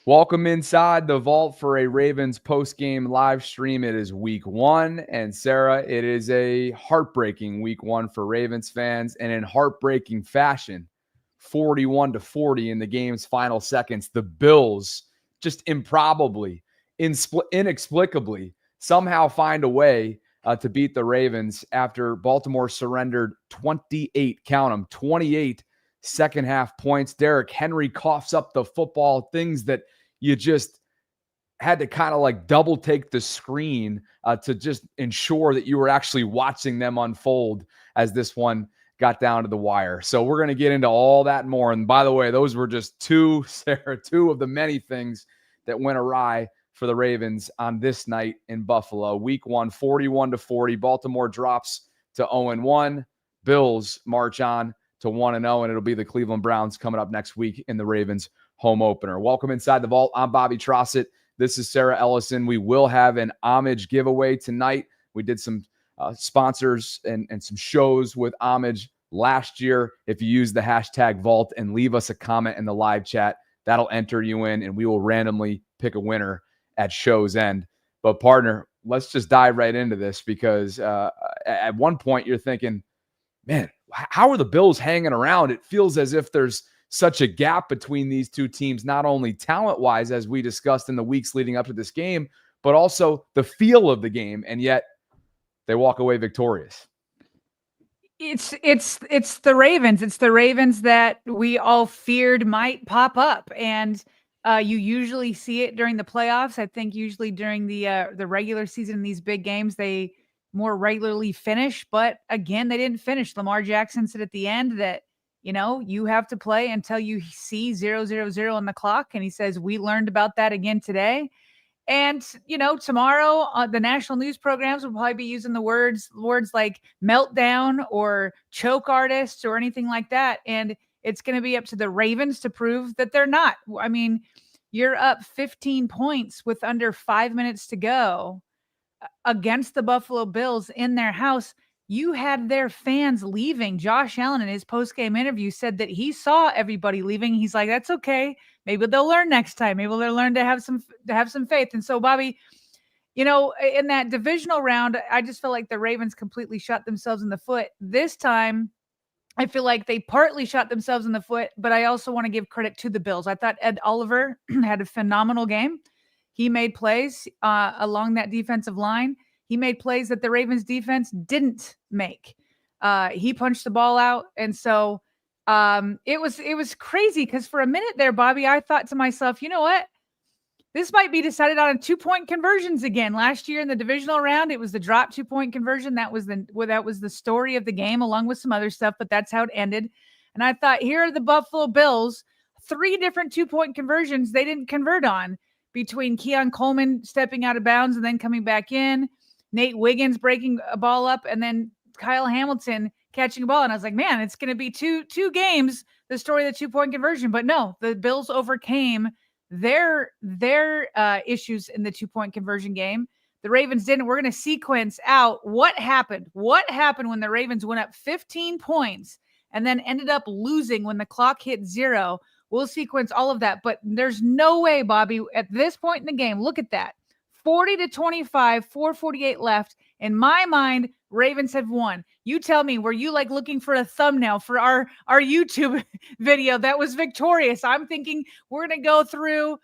Welcome inside the vault for a Ravens post-game live stream. It is week 1, and Sarah, it is a heartbreaking week 1 for Ravens fans, and in heartbreaking fashion, 41-40 in the game's final seconds. The Bills just improbably, inexplicably, somehow find a way to beat the Ravens after Baltimore surrendered 28, count them, 28 second half points. Derrick Henry coughs up the football, things that you just had to kind of like double take the screen to just ensure that you were actually watching them unfold as this one got down to the wire. So we're going to get into all that and more. And by the way, those were just two of the many things that went awry for the Ravens on this night in Buffalo. Week 1, 41-40. Baltimore drops to 0-1. Bills march on to 1-0, and it'll be the Cleveland Browns coming up next week in the Ravens home opener. Welcome inside the vault. I'm Bobby Trossett. This is Sarah Ellison. We will have an homage giveaway tonight. We did some sponsors and some shows with homage last year. If you use the hashtag vault and leave us a comment in the live chat, that'll enter you in, and we will randomly pick a winner at show's end. But partner, let's just dive right into this, because at one point you're thinking, man, how are the Bills hanging around? It feels as if there's such a gap between these two teams, not only talent-wise, as we discussed in the weeks leading up to this game, but also the feel of the game, and yet they walk away victorious. It's the Ravens. It's the Ravens that we all feared might pop up, and you usually see it during the playoffs. I think usually during the regular season, these big games, they more regularly finish, but again, they didn't finish. Lamar Jackson said at the end that, you have to play until you see 0-0-0 on the clock. And he says, we learned about that again today. And, tomorrow the national news programs will probably be using the words like meltdown or choke artists or anything like that. And it's going to be up to the Ravens to prove that they're not. I mean, you're up 15 points with under 5 minutes to go against the Buffalo Bills in their house. You had their fans leaving. Josh Allen in his post-game interview said that he saw everybody leaving. He's like, that's okay. Maybe they'll learn next time. Maybe they'll learn to have some faith. And so, Bobby, in that divisional round, I just feel like the Ravens completely shot themselves in the foot. This time, I feel like they partly shot themselves in the foot, but I also want to give credit to the Bills. I thought Ed Oliver had a phenomenal game. He made plays along that defensive line. He made plays that the Ravens defense didn't make. He punched the ball out. And so it was crazy, because for a minute there, Bobby, I thought to myself, you know what? This might be decided on a 2-point conversions again. Last year in the divisional round, it was the drop 2-point conversion. That was the story of the game, along with some other stuff, but that's how it ended. And I thought, here are the Buffalo Bills, 3 different 2-point conversions they didn't convert on, between Keon Coleman stepping out of bounds and then coming back in, Nate Wiggins breaking a ball up, and then Kyle Hamilton catching a ball. And I was like, man, it's going to be two games, the story of the 2-point conversion. But no, the Bills overcame their issues in the 2-point conversion game. The Ravens didn't. We're going to sequence out what happened. What happened when the Ravens went up 15 points and then ended up losing when the clock hit 0. We'll sequence all of that, but there's no way, Bobby, at this point in the game, look at that. 40-25, 4:48 left. In my mind, Ravens have won. You tell me, were you like looking for a thumbnail for our YouTube video that was victorious? I'm thinking we're going to go through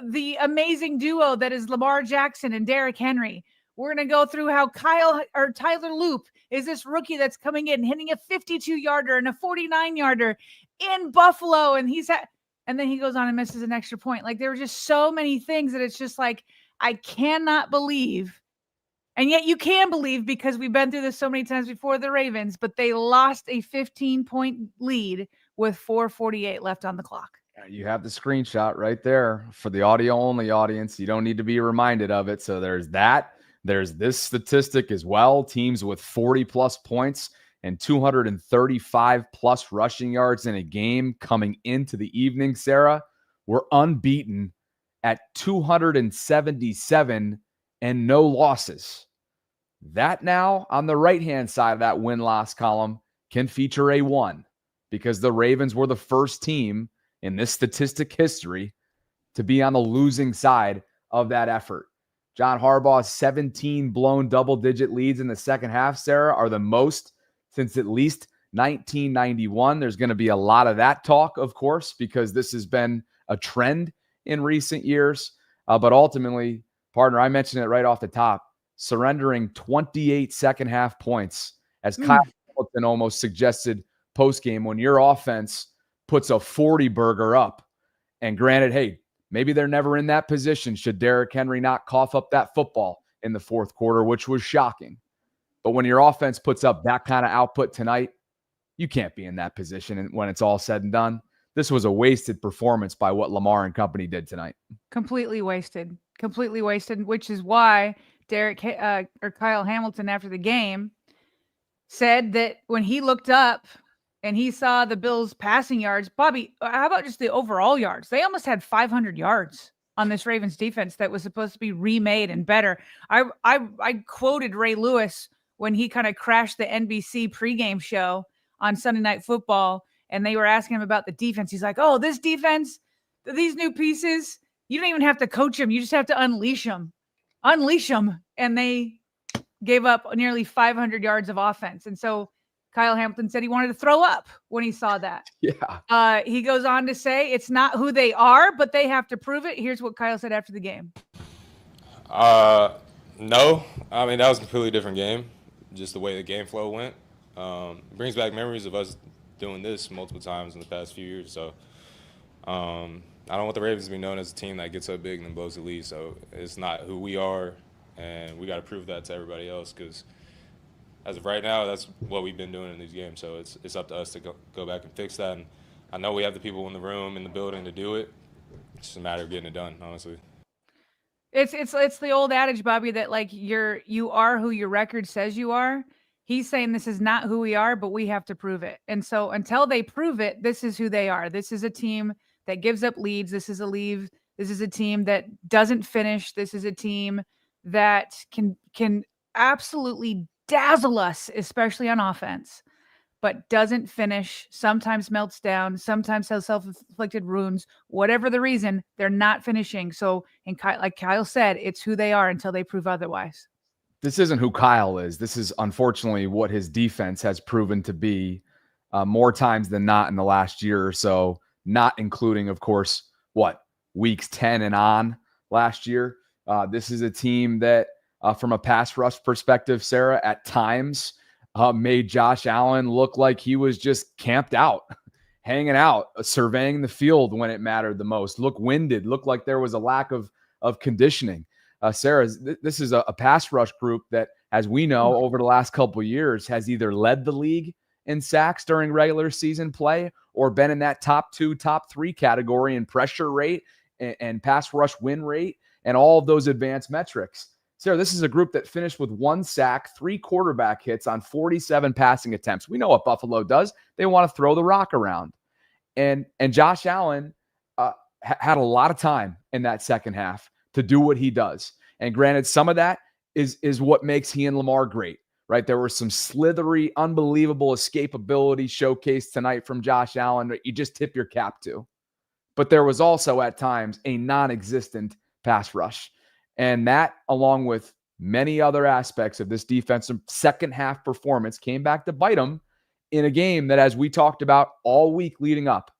the amazing duo that is Lamar Jackson and Derrick Henry. We're going to go through how Tyler Loop is this rookie that's coming in, hitting a 52-yarder and a 49-yarder in Buffalo. And and then he goes on and misses an extra point. Like, there were just so many things that it's just like, I cannot believe. And yet you can believe, because we've been through this so many times before, the Ravens, but they lost a 15-point lead with 4:48 left on the clock. You have the screenshot right there for the audio-only audience. You don't need to be reminded of it. So there's that. There's this statistic as well. Teams with 40-plus points and 235-plus rushing yards in a game coming into the evening, Sarah, were unbeaten at 277 and no losses. That now, on the right-hand side of that win-loss column, can feature a 1, because the Ravens were the first team in this statistic history to be on the losing side of that effort. John Harbaugh's 17 blown double-digit leads in the second half, Sarah, are the most since at least 1991. There's going to be a lot of that talk, of course, because this has been a trend in recent years. But ultimately, partner, I mentioned it right off the top, surrendering 28 second half points, as Kyle Hamilton almost suggested post-game, when your offense puts a 40 burger up. And granted, hey, maybe they're never in that position should Derrick Henry not cough up that football in the fourth quarter, which was shocking. But when your offense puts up that kind of output tonight, you can't be in that position when it's all said and done. This was a wasted performance by what Lamar and company did tonight. Completely wasted, which is why Kyle Hamilton after the game said that when he looked up and he saw the Bills passing yards, Bobby, how about just the overall yards? They almost had 500 yards on this Ravens defense that was supposed to be remade and better. I quoted Ray Lewis when he kind of crashed the NBC pregame show on Sunday Night Football, and they were asking him about the defense. He's like, oh, this defense, these new pieces, you don't even have to coach them. You just have to unleash them. And they gave up nearly 500 yards of offense. And so Kyle Hamilton said he wanted to throw up when he saw that. Yeah. He goes on to say it's not who they are, but they have to prove it. Here's what Kyle said after the game. No. I mean, that was a completely different game. Just the way the game flow went. Brings back memories of us doing this multiple times in the past few years. So I don't want the Ravens to be known as a team that gets up big and then blows the lead. So it's not who we are, and we got to prove that to everybody else, because as of right now, that's what we've been doing in these games. So it's up to us to go back and fix that. And I know we have the people in the room, in the building to do it. It's just a matter of getting it done, honestly. It's the old adage, Bobby, that like you are who your record says you are. He's saying this is not who we are, but we have to prove it. And so until they prove it, this is who they are. This is a team that gives up leads. This is a team that doesn't finish. This is a team that can absolutely dazzle us, especially on offense, but doesn't finish, sometimes melts down, sometimes has self-inflicted wounds, whatever the reason, they're not finishing. So, like Kyle said, it's who they are until they prove otherwise. This isn't who Kyle is. This is unfortunately what his defense has proven to be more times than not in the last year or so, not including, of course, weeks 10 and on last year. This is a team that, from a pass rush perspective, Sarah, at times made Josh Allen look like he was just camped out, hanging out, surveying the field when it mattered the most, look winded, looked like there was a lack of conditioning. Sarah, this is a pass rush group that, as we know, over the last couple of years has either led the league in sacks during regular season play or been in that top 2, top 3 category in pressure rate and pass rush win rate and all of those advanced metrics. Sarah, this is a group that finished with 1 sack, 3 quarterback hits on 47 passing attempts. We know what Buffalo does. They want to throw the rock around. And Josh Allen had a lot of time in that second half to do what he does. And granted, some of that is what makes he and Lamar great, right? There was some slithery, unbelievable escapability showcased tonight from Josh Allen that you just tip your cap to. But there was also at times a non-existent pass rush. And that, along with many other aspects of this defensive second half performance, came back to bite them in a game that, as we talked about all week leading up,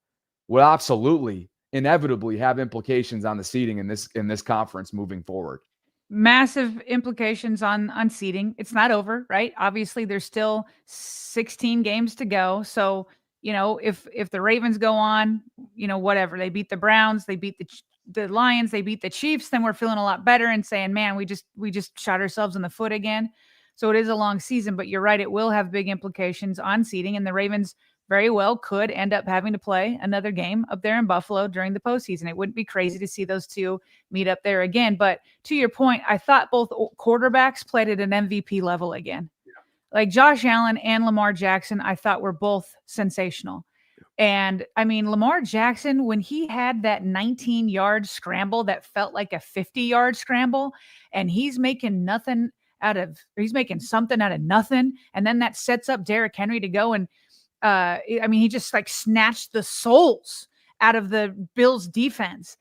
will absolutely, inevitably have implications on the seeding in this conference moving forward. Massive implications on seeding. It's not over, right? Obviously, there's still 16 games to go. So, if the Ravens go on, whatever, they beat the Browns, they beat the Lions, they beat the Chiefs, then we're feeling a lot better and saying, man, we just shot ourselves in the foot again. So it is a long season, but you're right, it will have big implications on seeding, and the Ravens very well could end up having to play another game up there in Buffalo during the postseason. It wouldn't be crazy to see those two meet up there again. But to your point, I thought both quarterbacks played at an MVP level again. Yeah. Like Josh Allen and Lamar Jackson, I thought were both sensational. And I mean, Lamar Jackson, when he had that 19-yard scramble that felt like a 50-yard scramble, and he's making something out of nothing. And then that sets up Derrick Henry to go and he just like snatched the souls out of the Bills defense.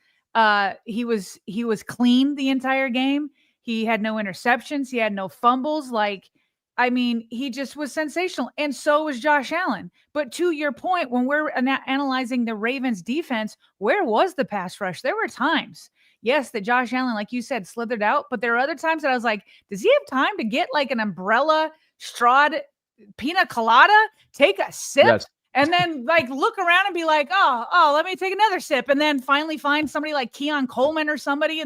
He was clean the entire game. He had no interceptions. He had no fumbles. He just was sensational. And so was Josh Allen. But to your point, when we're analyzing the Ravens defense, where was the pass rush? There were times, yes, that Josh Allen, like you said, slithered out. But there are other times that I was like, does he have time to get like an umbrella, strawed pina colada, take a sip? Yes. And then look around and be like, oh, let me take another sip. And then finally find somebody like Keon Coleman or somebody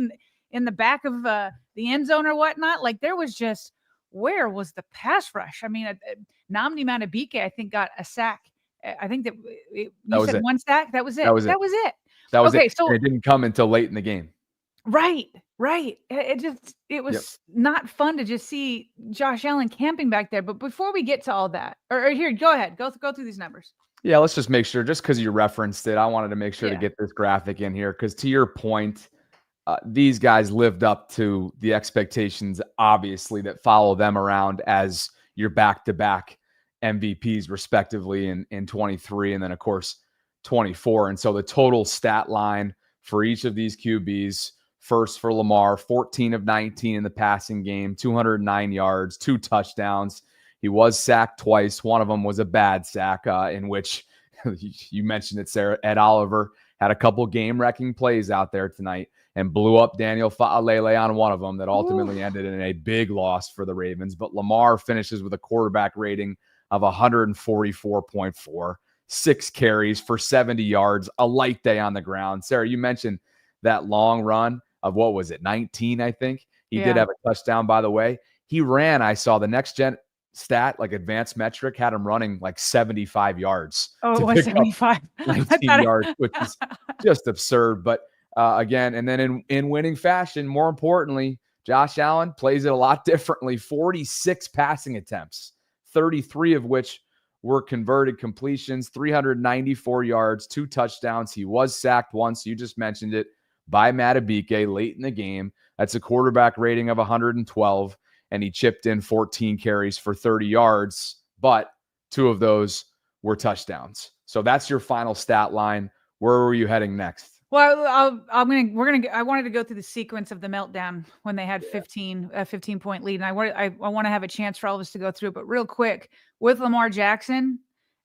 in the back of the end zone or whatnot. Like there was just, where was the pass rush? I mean, Nnamdi Madubuike, I think, got a sack. I think that you said one sack. That was it. That was it. Okay, so it didn't come until late in the game. Right. It was not fun to just see Josh Allen camping back there. But before we get to all that, or here, go ahead, go through these numbers. Yeah, let's just make sure, just because you referenced it, I wanted to make sure to get this graphic in here, because to your point, these guys lived up to the expectations, obviously, that follow them around as your back-to-back MVPs, respectively, in 23 and then, of course, 24. And so the total stat line for each of these QBs, first for Lamar, 14 of 19 in the passing game, 209 yards, 2 touchdowns. He was sacked twice. One of them was a bad sack in which, you mentioned it, Sarah, Ed Oliver had a couple game-wrecking plays out there tonight and blew up Daniel Fa'alele on one of them that ultimately ended in a big loss for the Ravens. But Lamar finishes with a quarterback rating of 144.4, 6 carries for 70 yards, a light day on the ground. Sarah, you mentioned that long run of, what was it, 19, I think? He did have a touchdown, by the way. He ran, I saw the next gen stat, like advanced metric, had him running like 75 yards. Oh, it was 75. 19 yards, which is just absurd. But again, and then in winning fashion, more importantly, Josh Allen plays it a lot differently. 46 passing attempts, 33 of which were converted completions, 394 yards, 2 touchdowns. He was sacked once. You just mentioned it, by Madubuike late in the game. That's a quarterback rating of 112. And he chipped in 14 carries for 30 yards, but 2 of those were touchdowns. So that's your final stat line. Where were you heading next? Well, I wanted to go through the sequence of the meltdown when they had 15-point lead. And I want to have a chance for all of us to go through it, but real quick, with Lamar Jackson,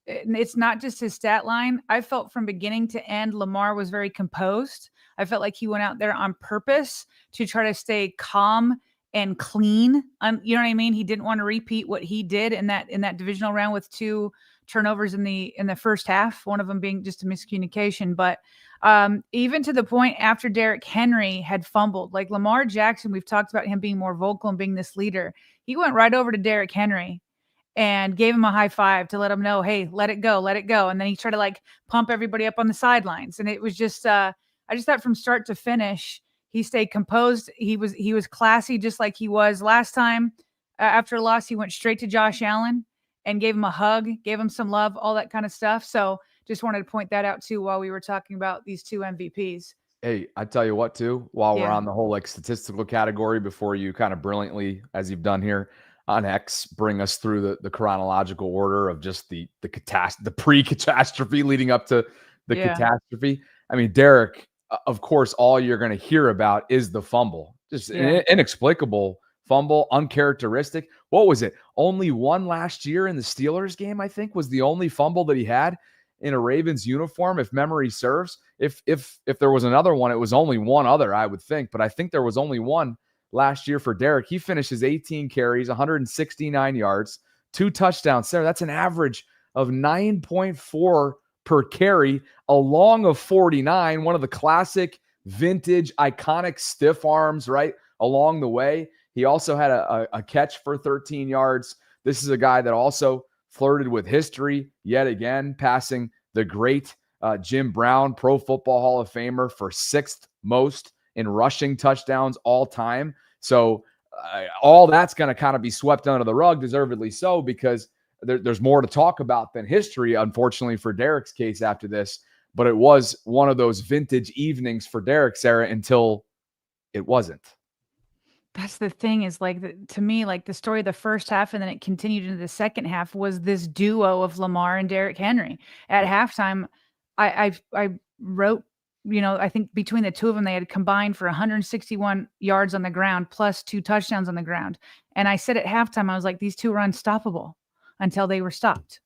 it's not just his stat line. I felt from beginning to end, Lamar was very composed. I felt like he went out there on purpose to try to stay calm and clean. You know what I mean? He didn't want to repeat what he did in that divisional round with 2 turnovers in the first half, one of them being just a miscommunication. But even to the point after Derrick Henry had fumbled, like Lamar Jackson, we've talked about him being more vocal and being this leader. He went right over to Derrick Henry and gave him a high five to let him know, hey, let it go. And then he tried to pump everybody up on the sidelines. And it was just, I just thought from start to finish, he stayed composed. He was classy, just like he was last time. After a loss, he went straight to Josh Allen and gave him a hug, gave him some love, all that kind of stuff. So just wanted to point that out too while we were talking about these 2 MVPs. Hey, I tell you what too, while we're on the whole statistical category, before you kind of brilliantly, as you've done here on X, bring us through the chronological order of just the pre-catastrophe leading up to the catastrophe. I mean, Derek, of course, all you're going to hear about is the fumble. Just an inexplicable fumble, uncharacteristic. What was it? Only one last year in the Steelers game, I think, was the only fumble that he had in a Ravens uniform, if memory serves. If there was another one, it was only one other, I would think. But I think there was only one last year for Derek. He finishes 18 carries, 169 yards, 2 touchdowns. Sarah, that's an average of 9.4 per carry, a long of 49, one of the classic vintage iconic stiff arms right along the way. He also had a catch for 13 yards. This is a guy that also flirted with history yet again, passing the great Jim Brown, Pro Football Hall of Famer, for 6th most in rushing touchdowns all time. So all that's going to kind of be swept under the rug, deservedly so, because there's more to talk about than history, unfortunately, for Derek's case after this. But it was one of those vintage evenings for Derek, Sarah, until it wasn't. That's the thing, is to me, the story of the first half and then it continued into the second half was this duo of Lamar and Derrick Henry. At halftime, I wrote I think between the two of them, they had combined for 161 yards on the ground plus 2 touchdowns on the ground. And I said at halftime, I was like, these two are unstoppable until they were stopped.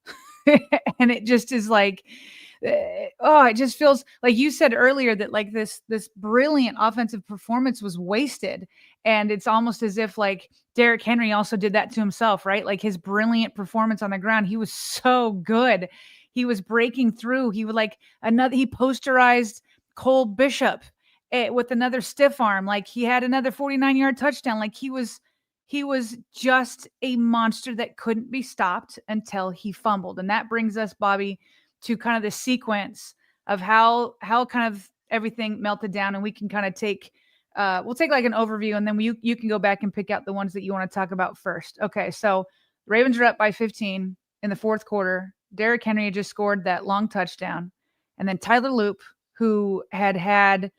And it just is like, it just feels like you said earlier that like this brilliant offensive performance was wasted. And it's almost as if like Derrick Henry also did that to himself, right? Like his brilliant performance on the ground. He was so good. He was breaking through. He posterized Cole Bishop with another stiff arm. Like he had another 49-yard touchdown. Like he was just a monster that couldn't be stopped until he fumbled. And that brings us, Bobby, to kind of the sequence of how kind of everything melted down. And we can kind of we'll take like an overview, and then you can go back and pick out the ones that you want to talk about first. Okay. So the Ravens are up by 15 in the fourth quarter. Derrick Henry had just scored that long touchdown. And then Tyler Loop, who had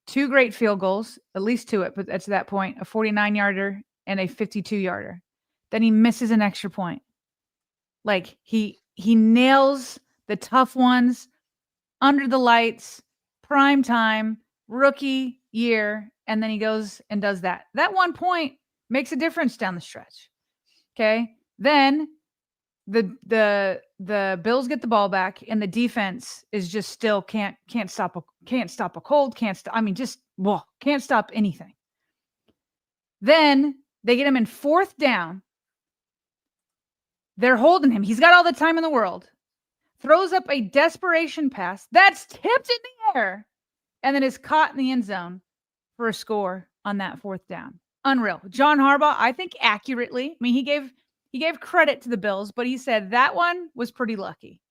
2 great field goals, at least 2 but to that point, a 49-yarder and a 52-yarder. Then he misses an extra point. Like he nails the tough ones under the lights, prime time, rookie year, and then he goes and does that. That 1 point makes a difference down the stretch. Okay? Then the Bills get the ball back, and the defense is just still can't stop a cold, can't stop anything. Then they get him in 4th down. They're holding him. He's got all the time in the world. Throws up a desperation pass that's tipped in the air, and then is caught in the end zone for a score on that 4th down. Unreal. John Harbaugh, I think accurately. I mean, he gave credit to the Bills, but he said that one was pretty lucky.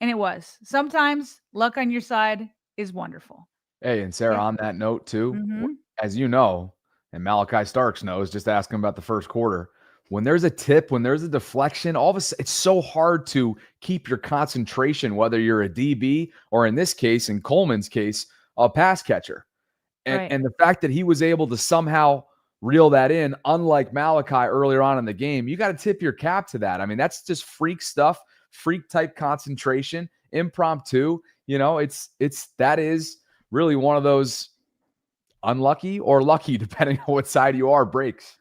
And it was. Sometimes luck on your side is wonderful. Hey, and Sarah, on that note too, as you know, and Malachi Starks knows, just ask him about the first quarter. When there's a tip, when there's a deflection, all of a sudden, it's so hard to keep your concentration, whether you're a DB or in this case, in Coleman's case, a pass catcher. And the fact that he was able to somehow reel that in, unlike Malachi earlier on in the game, you got to tip your cap to that. I mean, that's just freak stuff, freak type concentration, impromptu. That is really one of those unlucky or lucky, depending on what side you are, breaks.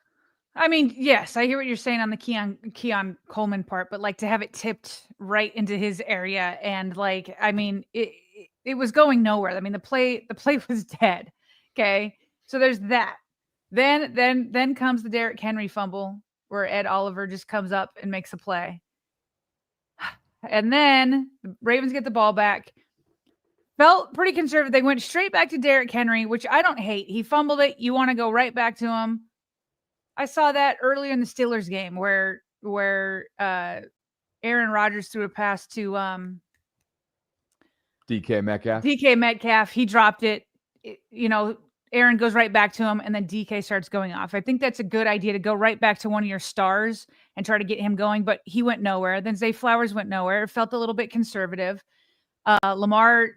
I mean, yes, I hear what you're saying on the Keon Coleman part, but like to have it tipped right into his area, and like, I mean, it was going nowhere. I mean, the play was dead. Okay, so there's that. Then comes the Derrick Henry fumble where Ed Oliver just comes up and makes a play. And then the Ravens get the ball back. Felt pretty conservative. They went straight back to Derrick Henry, which I don't hate. He fumbled it. You want to go right back to him. I saw that earlier in the Steelers game where Aaron Rodgers threw a pass to DK Metcalf. He dropped it. Aaron goes right back to him, and then DK starts going off. I think that's a good idea to go right back to one of your stars and try to get him going, but he went nowhere. Then Zay Flowers went nowhere. It felt a little bit conservative. Lamar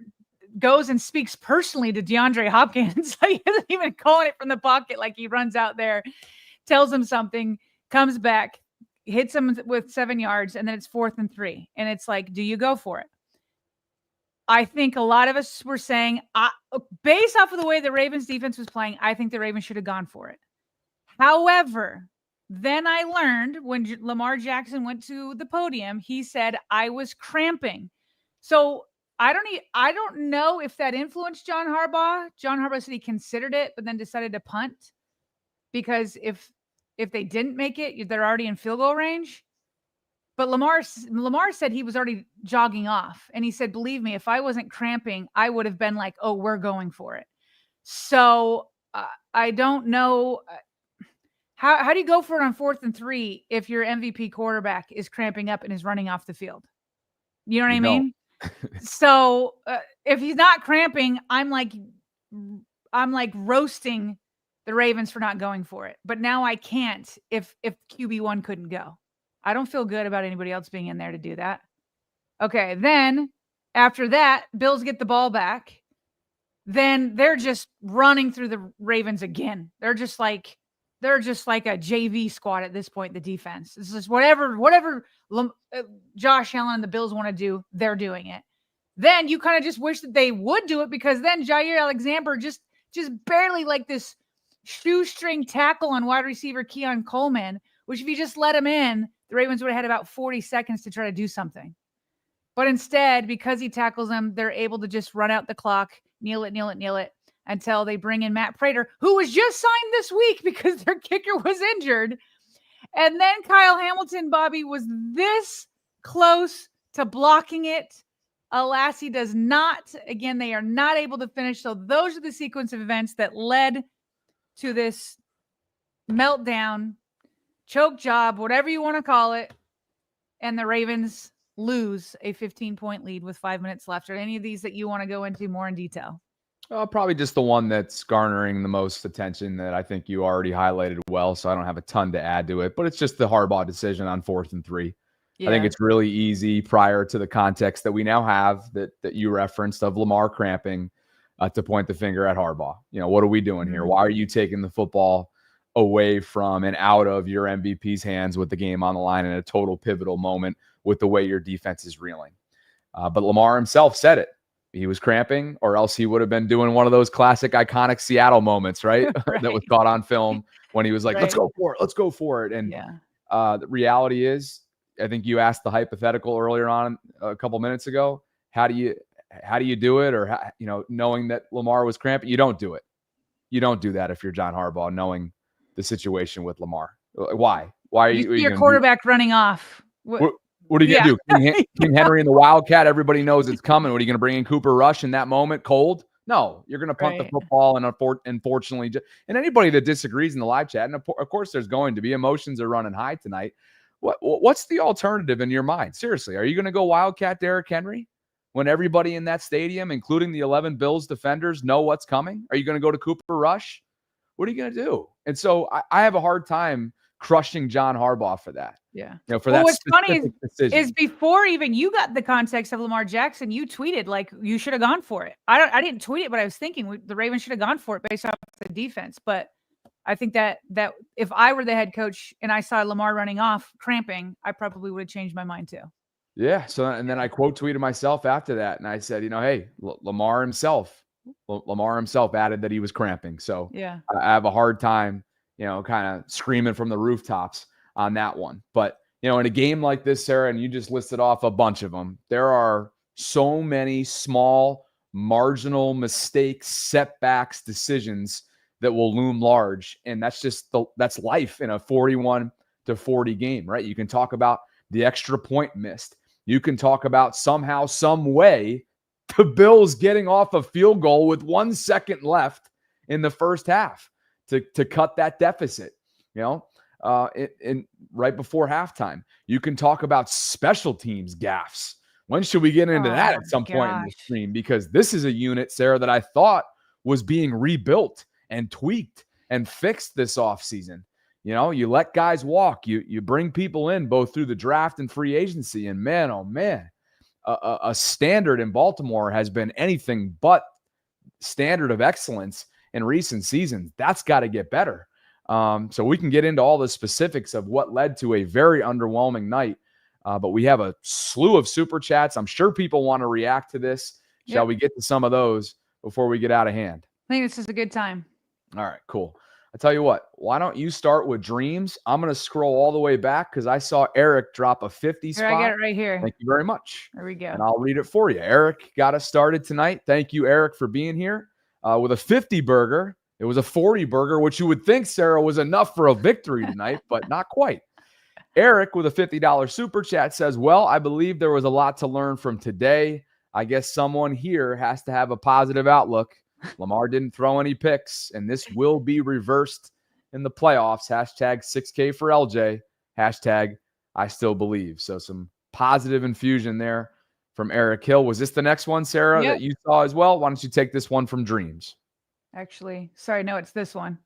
goes and speaks personally to DeAndre Hopkins. He isn't even calling it from the pocket. Like he runs out there, tells him something, comes back, hits him with 7 yards, and then it's 4th and 3. And it's like, do you go for it? I think a lot of us were saying, based off of the way the Ravens defense was playing, I think the Ravens should have gone for it. However, then I learned when Lamar Jackson went to the podium, he said, I was cramping. So I don't know if that influenced John Harbaugh. John Harbaugh said he considered it, but then decided to punt because if they didn't make it, they're already in field goal range. But Lamar said he was already jogging off. And he said, believe me, if I wasn't cramping, I would have been like, oh, we're going for it. So I don't know. How do you go for it on 4th and 3 if your MVP quarterback is cramping up and is running off the field? You know what I mean? So if he's not cramping, I'm like roasting the Ravens for not going for it. But now I can't if QB1 couldn't go. I don't feel good about anybody else being in there to do that. Okay, then after that, Bills get the ball back. Then they're just running through the Ravens again. They're just like a JV squad at this point, the defense. It's just whatever Josh Allen and the Bills want to do, they're doing it. then you kind of just wish that they would do it, because then Jair Alexander just barely like this shoestring tackle on wide receiver Keon Coleman, which if you just let him in, the Ravens would have had about 40 seconds to try to do something. But instead, because he tackles them, they're able to just run out the clock, kneel it until they bring in Matt Prater, who was just signed this week because their kicker was injured. And then Kyle Hamilton, Bobby, was this close to blocking it. Alas, he does not. Again, they are not able to finish. So those are the sequence of events that led to this meltdown, choke job, whatever you want to call it. And the Ravens lose a 15-point lead with 5 minutes left. Are any of these that you want to go into more in detail? Probably just the one that's garnering the most attention that I think you already highlighted well, so I don't have a ton to add to it. But it's just the Harbaugh decision on 4th and 3. Yeah. I think it's really easy prior to the context that we now have that you referenced of Lamar cramping to point the finger at Harbaugh. What are we doing here? Why are you taking the football away from and out of your MVP's hands with the game on the line in a total pivotal moment with the way your defense is reeling? But Lamar himself said it. He was cramping, or else he would have been doing one of those classic iconic Seattle moments, right? Right. That was caught on film when he was like, let's go for it. And the reality is, I think you asked the hypothetical earlier on a couple minutes ago. How do you do it? Or, knowing that Lamar was cramping, you don't do it. You don't do that if you're John Harbaugh, knowing the situation with Lamar. Why? Why are you your quarterback running off? What are you going to do? King Henry and the Wildcat, everybody knows it's coming. What are you going to bring in Cooper Rush in that moment cold? No, you're going to punt the football. And unfortunately, and anybody that disagrees in the live chat, and of course there's going to be, emotions are running high tonight. What's the alternative in your mind? Seriously, are you going to go Wildcat Derrick Henry when everybody in that stadium, including the 11 Bills defenders, know what's coming? Are you going to go to Cooper Rush? What are you going to do? And so I have a hard time crushing John Harbaugh for that. Yeah. For that. What's funny decision. is before even you got the context of Lamar Jackson, you tweeted like you should have gone for it. I didn't tweet it, but I was thinking the Ravens should have gone for it based off the defense. But I think that if I were the head coach and I saw Lamar running off cramping, I probably would have changed my mind too. Yeah. So, and then I quote tweeted myself after that, and I said, hey, Lamar himself added that he was cramping. So I have a hard time, kind of screaming from the rooftops on that one. But, in a game like this, Sarah, and you just listed off a bunch of them, there are so many small, marginal mistakes, setbacks, decisions that will loom large. And that's just that's life in a 41-40 game, right? You can talk about the extra point missed. You can talk about somehow, some way, the Bills getting off a field goal with 1 second left in the first half to cut that deficit, in right before halftime. You can talk about special teams gaffes. When should we get into that at some point in the stream? Because this is a unit, Sarah, that I thought was being rebuilt and tweaked and fixed this offseason. You let guys walk. You bring people in both through the draft and free agency. And man, oh man, a standard in Baltimore has been anything but standard of excellence in recent seasons. That's got to get better. So we can get into all the specifics of what led to a very underwhelming night. But we have a slew of super chats. I'm sure people want to react to this. Shall we get to some of those before we get out of hand? I think this is a good time. All right, cool. I tell you what, why don't you start with Dreams? I'm going to scroll all the way back because I saw Eric drop a 50 spot. I got it right here. Thank you very much. There we go. And I'll read it for you. Eric got us started tonight. Thank you, Eric, for being here. With a 50 burger. It was a 40 burger, which you would think, Sarah, was enough for a victory tonight, but not quite. Eric with a $50 super chat says, well, I believe there was a lot to learn from today. I guess someone here has to have a positive outlook. Lamar didn't throw any picks, and this will be reversed in the playoffs. Hashtag 6K for LJ. Hashtag I still believe. So some positive infusion there from Eric Hill. Was this the next one, Sarah, that you saw as well? Why don't you take this one from Dreams? Actually, sorry, no, it's this one.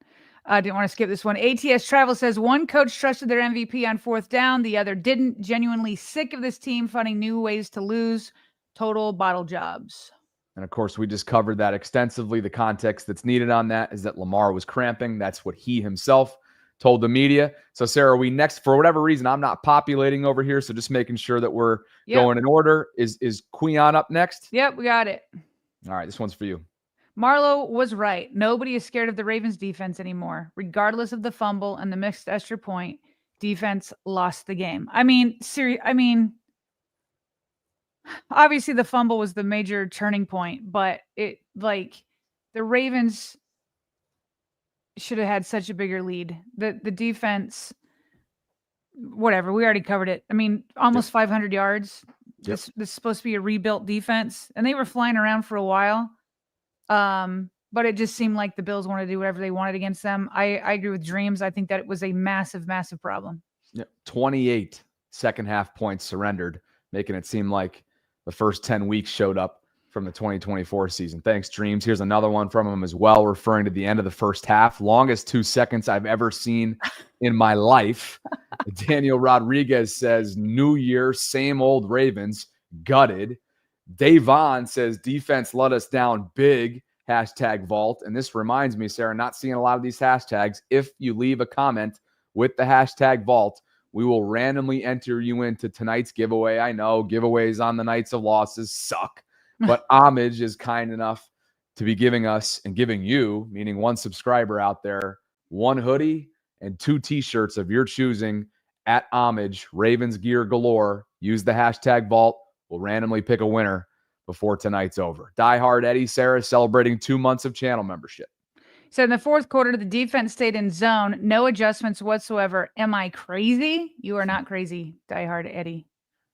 I didn't want to skip this one. ATS Travel says one coach trusted their MVP on 4th down. The other didn't. Genuinely sick of this team finding new ways to lose. Total bottle jobs. And of course, we just covered that extensively. The context that's needed on that is that Lamar was cramping. That's what he himself told the media. So, Sarah, are we next? For whatever reason, I'm not populating over here, so just making sure that we're going in order. Is Queon up next? Yep, we got it. All right, this one's for you. Marlo was right. Nobody is scared of the Ravens defense anymore. Regardless of the fumble and the missed extra point, defense lost the game. I mean, obviously the fumble was the major turning point, but the Ravens should have had such a bigger lead. The defense, whatever, we already covered it. I mean, almost 500 yards. This is supposed to be a rebuilt defense, and they were flying around for a while. But it just seemed like the Bills wanted to do whatever they wanted against them. I agree with Dreams. I think that it was a massive, massive problem. 28 second half points surrendered, making it seem like the first 10 weeks showed up from the 2024 season. Thanks, Dreams. Here's another one from him as well, referring to the end of the first half. Longest 2 seconds I've ever seen in my life. Daniel Rodriguez says, New Year, same old Ravens, gutted. Davon says, defense let us down big, #Vault. And this reminds me, Sarah, not seeing a lot of these hashtags. If you leave a comment with the #Vault, we will randomly enter you into tonight's giveaway. I know giveaways on the nights of losses suck, but Homage is kind enough to be giving us and giving you, meaning one subscriber out there, 1 hoodie and 2 t-shirts of your choosing at Homage, Ravens gear galore. Use the #Vault. We'll randomly pick a winner before tonight's over. Die Hard Eddie, Sarah, celebrating 2 months of channel membership. So in the fourth quarter, the defense stayed in zone. No adjustments whatsoever. Am I crazy? You are not crazy, Die Hard Eddie.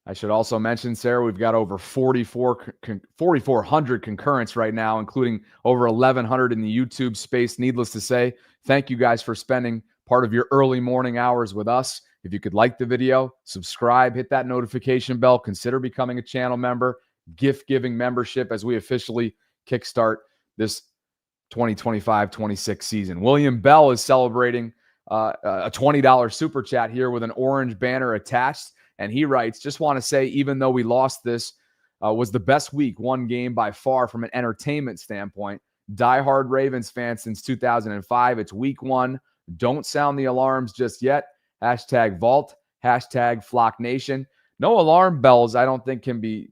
I should also mention, Sarah, we've got over 4,400 concurrents right now, including over 1,100 in the YouTube space. Needless to say, thank you guys for spending part of your early morning hours with us. If you could like the video, subscribe, hit that notification bell, consider becoming a channel member, gift-giving membership as we officially kickstart this 2025-26 season. William Bell is celebrating a $20 super chat here with an orange banner attached. And he writes, just want to say, even though we lost this, was the best week 1 game by far from an entertainment standpoint. Diehard Ravens fan since 2005. It's week 1. Don't sound the alarms just yet. #Vault, #Flock Nation. No alarm bells, I don't think can be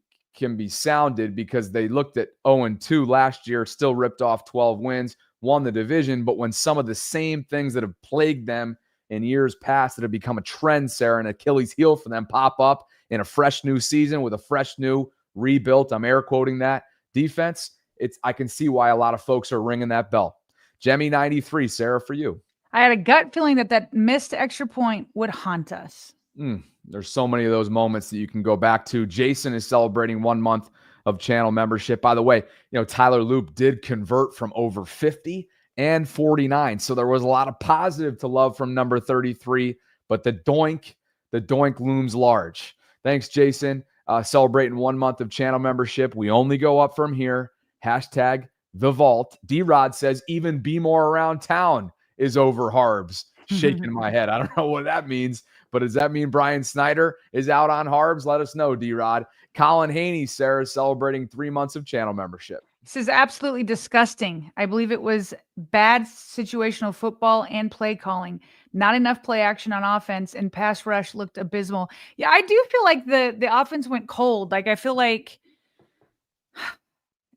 sounded because they looked at 0-2 last year, still ripped off 12 wins, won the division. But when some of the same things that have plagued them in years past that have become a trend, Sarah, an Achilles heel for them, pop up in a fresh new season with a fresh new rebuilt, I'm air quoting that, defense, I can see why a lot of folks are ringing that bell. Jemmy 93, Sarah, for you. I had a gut feeling that missed extra point would haunt us. There's so many of those moments that you can go back to. Jason is celebrating 1 month of channel membership. By the way, Tyler Loop did convert from over 50 and 49. So there was a lot of positive to love from number 33, but the doink looms large. Thanks, Jason. Celebrating 1 month of channel membership. We only go up from here. #The Vault. D-Rod says even Be More Around Town is over Harbs. Shaking my head. I don't know what that means, but does that mean Brian Snyder is out on Harbs? Let us know, D-Rod. Colin Haney, Sarah, celebrating 3 months of channel membership. This is absolutely disgusting. I believe it was bad situational football and play calling. Not enough play action on offense, and pass rush looked abysmal. Yeah, I do feel like the offense went cold. Like, I feel like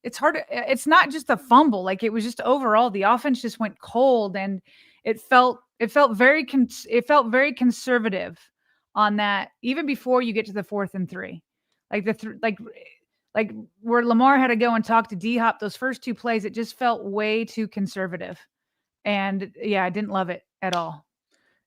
it's hard. It's not just a fumble. Like, it was just overall the offense just went cold, and it felt very conservative on that, even before you get to the 4th and 3. Like where Lamar had to go and talk to D-Hop, those first 2 plays, it just felt way too conservative. And yeah, I didn't love it at all.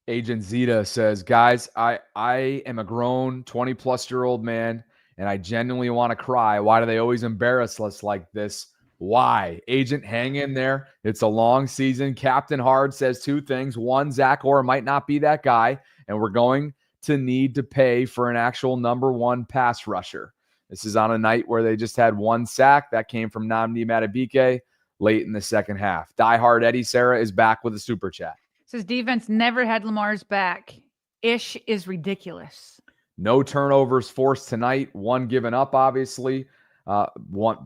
Agent Zeta says, guys, I am a grown 20-plus-year-old man, and I genuinely want to cry. Why do they always embarrass us like this? Why? Agent, hang in there. It's a long season. Captain Hard says 2 things. 1, Zach Orr might not be that guy, and we're going to need to pay for an actual number 1 pass rusher. This is on a night where they just had 1 sack. That came from Nnamdi Madubuike late in the second half. Die Hard Eddie, Sarah, is back with a super chat. Says defense never had Lamar's back. Ish is ridiculous. No turnovers forced tonight. 1 given up, obviously. 1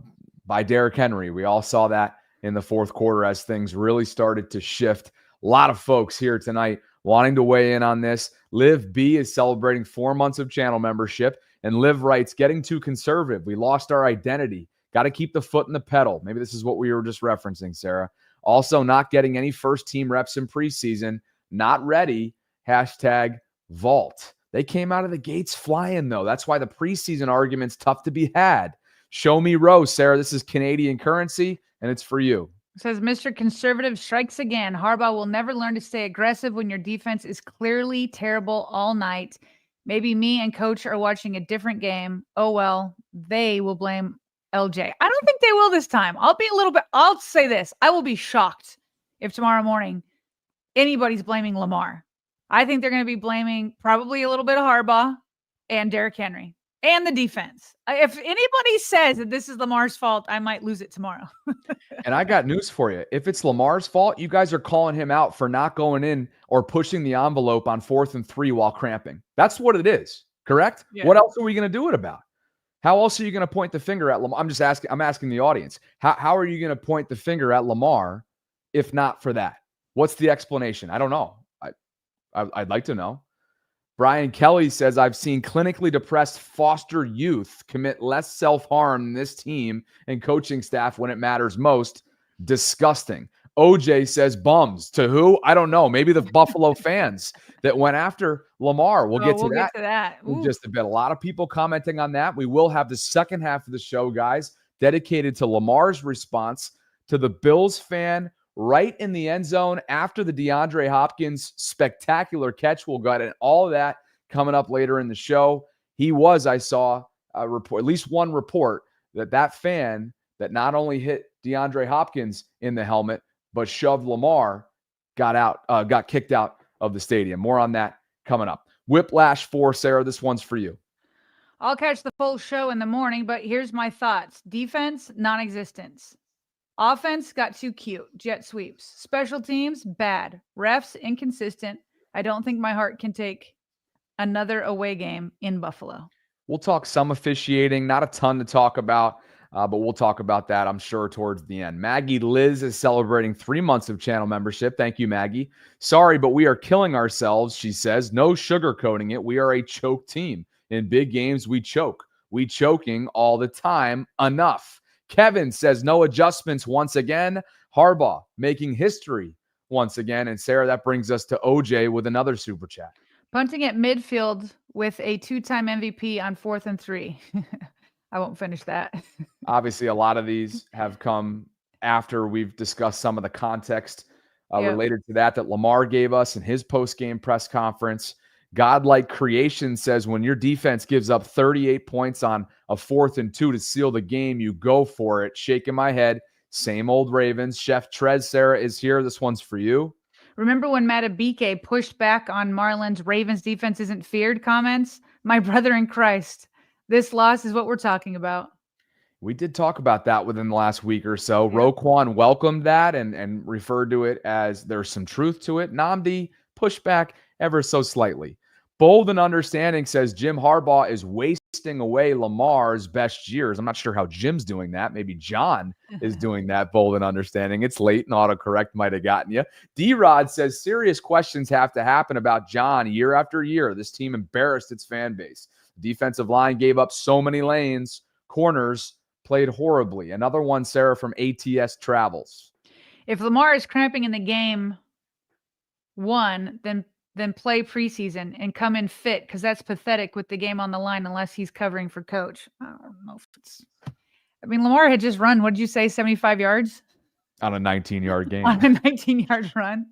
by Derrick Henry. We all saw that in the fourth quarter as things really started to shift. A lot of folks here tonight wanting to weigh in on this. Liv B is celebrating 4 months of channel membership. And Liv writes, getting too conservative. We lost our identity. Got to keep the foot in the pedal. Maybe this is what we were just referencing, Sarah. Also, not getting any first team reps in preseason. Not ready. #Vault. They came out of the gates flying, though. That's why the preseason argument's tough to be had. Show me Rose, Sarah. This is Canadian currency, and it's for you. It says, Mr. Conservative strikes again. Harbaugh will never learn to stay aggressive when your defense is clearly terrible all night. Maybe me and coach are watching a different game. Oh, well, they will blame LJ. I don't think they will this time. I'll say this. I will be shocked if tomorrow morning anybody's blaming Lamar. I think they're going to be blaming probably a little bit of Harbaugh and Derrick Henry and the defense. If anybody says that this is Lamar's fault, I might lose it tomorrow. And I got news for you. If it's Lamar's fault, you guys are calling him out for not going in or pushing the envelope on 4th and 3 while cramping. That's what it is, correct? Yeah. What else are we going to do it about? How else are you going to point the finger at Lamar? I'm asking the audience. How are you going to point the finger at Lamar if not for that? What's the explanation? I don't know. I'd like to know. Brian Kelly says, I've seen clinically depressed foster youth commit less self-harm than this team and coaching staff when it matters most. Disgusting. OJ says, bums. To who? I don't know. Maybe the Buffalo fans that went after Lamar. We'll get to that. In just a bit. A lot of people commenting on that. We will have the second half of the show, guys, dedicated to Lamar's response to the Bills fan right in the end zone after the DeAndre Hopkins spectacular catch. We'll get into all of that coming up later in the show. I saw a report, at least one report, that fan that not only hit DeAndre Hopkins in the helmet, but shoved Lamar, got kicked out of the stadium. More on that coming up. Whiplash 4, Sarah, this one's for you. I'll catch the full show in the morning, but here's my thoughts. Defense, non-existence. Offense got too cute. Jet sweeps. Special teams, bad. Refs, inconsistent. I don't think my heart can take another away game in Buffalo. We'll talk some officiating, not a ton to talk about, but we'll talk about that, I'm sure, towards the end. Maggie Liz is celebrating 3 months of channel membership. Thank you, Maggie. Sorry, but we are killing ourselves, she says. No sugarcoating it. We are a choke team. In big games, we choke. We choking all the time. Enough. Kevin says no adjustments once again. Harbaugh making history once again. And Sarah, that brings us to OJ with another super chat. Punting at midfield with a 2-time MVP on 4th and 3. I won't finish that. Obviously, a lot of these have come after we've discussed some of the context related to that Lamar gave us in his post-game press conference. Godlike Creation says when your defense gives up 38 points on a 4th and 2 to seal the game, you go for it. Shaking my head. Same old Ravens. Chef Trez, Sarah, is here. This one's for you. Remember when Matabike pushed back on Marlon's Ravens defense isn't feared comments? My brother in Christ. This loss is what we're talking about. We did talk about that within the last week or so. Yeah. Roquan welcomed that and referred to it as there's some truth to it. Nnamdi pushed back ever so slightly. Bold and Understanding says Jim Harbaugh is wasting away Lamar's best years. I'm not sure how Jim's doing that. Maybe John is doing that. Bold and Understanding. It's late and autocorrect might have gotten you. D-Rod says serious questions have to happen about John year after year. This team embarrassed its fan base. Defensive line gave up so many lanes. Corners played horribly. Another one, Sarah, from ATS Travels. If Lamar is cramping in the game one, then play preseason and come in fit, because that's pathetic with the game on the line unless he's covering for coach. I don't know if it's... I mean, Lamar had just run, what did you say, 75 yards? On a 19-yard game. On a 19-yard run.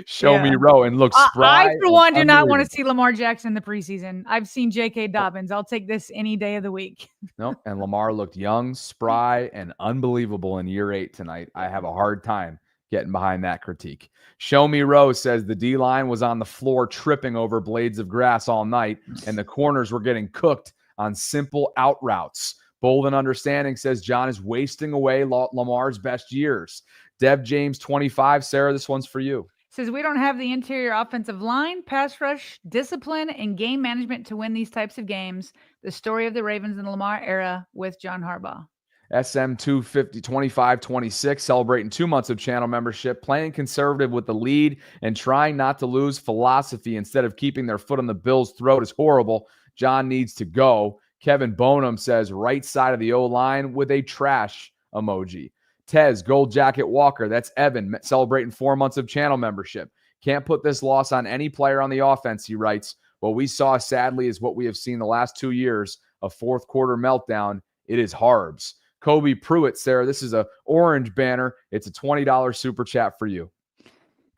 Show me Row and look spry. I, for one, do not want to see Lamar Jackson in the preseason. I've seen J.K. Dobbins. I'll take this any day of the week. Nope. And Lamar looked young, spry, and unbelievable in year 8 tonight. I have a hard time getting behind that critique. Show Me Row says the D-line was on the floor tripping over blades of grass all night, and the corners were getting cooked on simple out routes. Bold and Understanding says John is wasting away Lamar's best years. Dev James 25, Sarah, this one's for you. Says we don't have the interior offensive line, pass rush, discipline, and game management to win these types of games. The story of the Ravens in the Lamar era with John Harbaugh. SM2502526, celebrating 2 months of channel membership, playing conservative with the lead and trying not to lose philosophy instead of keeping their foot on the Bills' throat is horrible. John needs to go. Kevin Bonham says right side of the O-line with a trash emoji. Tez, Gold Jacket Walker, that's Evan, celebrating 4 months of channel membership. Can't put this loss on any player on the offense, he writes. What we saw, sadly, is what we have seen the last 2 years, a fourth quarter meltdown. It is Harbs. Kobe Pruitt, Sarah, this is a orange banner. It's a $20 super chat for you.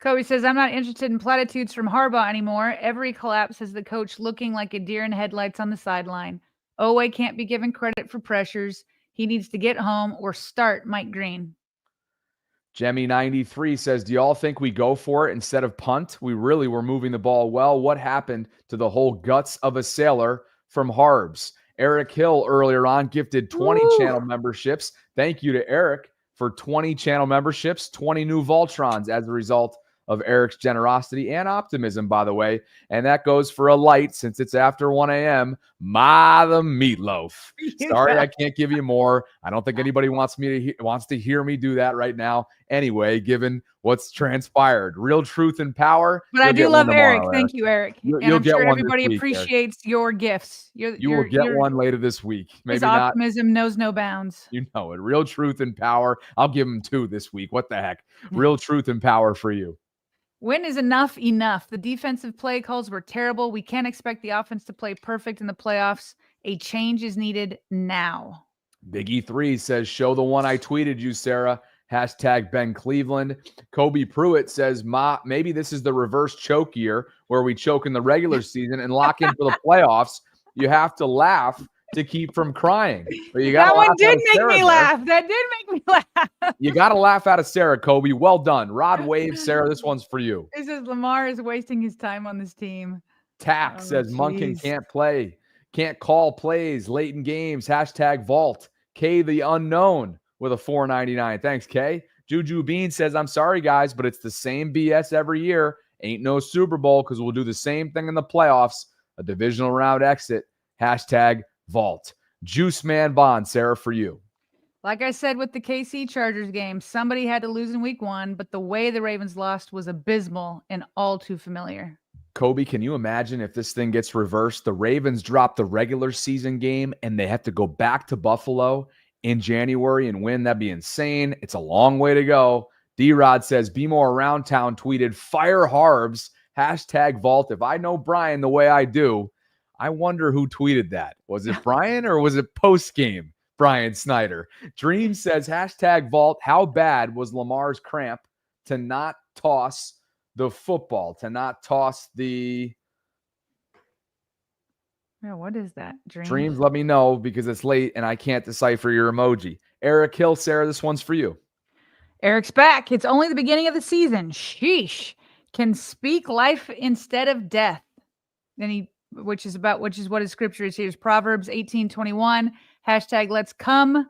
Kobe says, I'm not interested in platitudes from Harbaugh anymore. Every collapse has the coach looking like a deer in headlights on the sideline. Owe can't be given credit for pressures. He needs to get home or start Mike Green. Jemmy93 says, do y'all think we go for it instead of punt? We really were moving the ball well. What happened to the whole guts of a sailor from Harbs? Eric Hill earlier on gifted 20 channel memberships. Thank you to Eric for 20 channel memberships, 20 new VAULTRONs as a result of Eric's generosity and optimism, by the way. And that goes for a light since it's after 1 a.m. The meatloaf. Sorry, I can't give you more. I don't think anybody wants to hear me do that right now. Anyway, given what's transpired, real truth and power. But I do love Eric. Thank you, Eric. You'll I'm get sure one everybody week, appreciates Eric. your gifts. You will get one later this week. Maybe his not. Optimism knows no bounds. You know it. Real truth and power. I'll give him 2 this week. What the heck? Real truth and power for you. When is enough? The defensive play calls were terrible. We can't expect the offense to play perfect in the playoffs. A change is needed now. Big E3 says, show the one I tweeted you, Sarah. Hashtag Ben Cleveland. Kobe Pruitt says, maybe this is the reverse choke year where we choke in the regular season and lock in for the playoffs. You have to laugh to keep from crying. But that one did make me laugh. That did make me laugh. You got to laugh out of Sarah, Kobe. Well done. Rod Wave, Sarah, this one's for you. It says Lamar is wasting his time on this team. Tack says Munkin can't play. Can't call plays late in games. Hashtag vault. K the unknown with a $4.99. Thanks, K. Juju Bean says, I'm sorry, guys, but it's the same BS every year. Ain't no Super Bowl because we'll do the same thing in the playoffs. A divisional round exit. Hashtag vault. Juice Man Bond, Sarah, for you. Like I said with the KC Chargers game, somebody had to lose in week 1, but the way the Ravens lost was abysmal and all too familiar. Kobe, can you imagine if this thing gets reversed? The Ravens drop the regular season game and they have to go back to Buffalo in January and win. That'd be insane. It's a long way to go. D-Rod says, Be More Around Town tweeted, fire Harbs, hashtag vault. If I know Brian the way I do, I wonder who tweeted that. Was it Brian or was it post-game Brian Snyder? Dream says, hashtag vault. How bad was Lamar's cramp to not toss the football, to not toss the... Yeah, what is that? Dreams, let me know because it's late and I can't decipher your emoji. Eric Hill, Sarah, this one's for you. Eric's back. It's only the beginning of the season. Sheesh. Can speak life instead of death. Then which is what his scripture is here. Proverbs 18:21. Hashtag let's come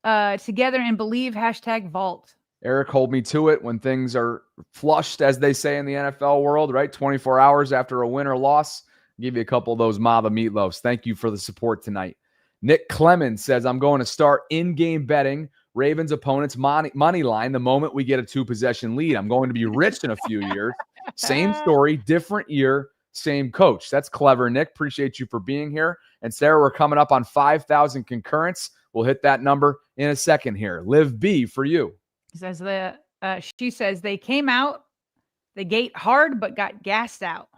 together and believe. Hashtag vault. Eric, hold me to it when things are flushed, as they say in the NFL world, right? 24 hours after a win or loss. I'll give you a couple of those the meatloafs. Thank you for the support tonight. Nick Clemens says, I'm going to start in-game betting Ravens opponents money line the moment we get a 2-possession lead. I'm going to be rich in a few years. Same story, different year, same coach. That's clever, Nick. Appreciate you for being here. And Sarah, we're coming up on 5,000 concurrents. We'll hit that number in a second here. Liv B for you. She says they came out the gate hard, but got gassed out.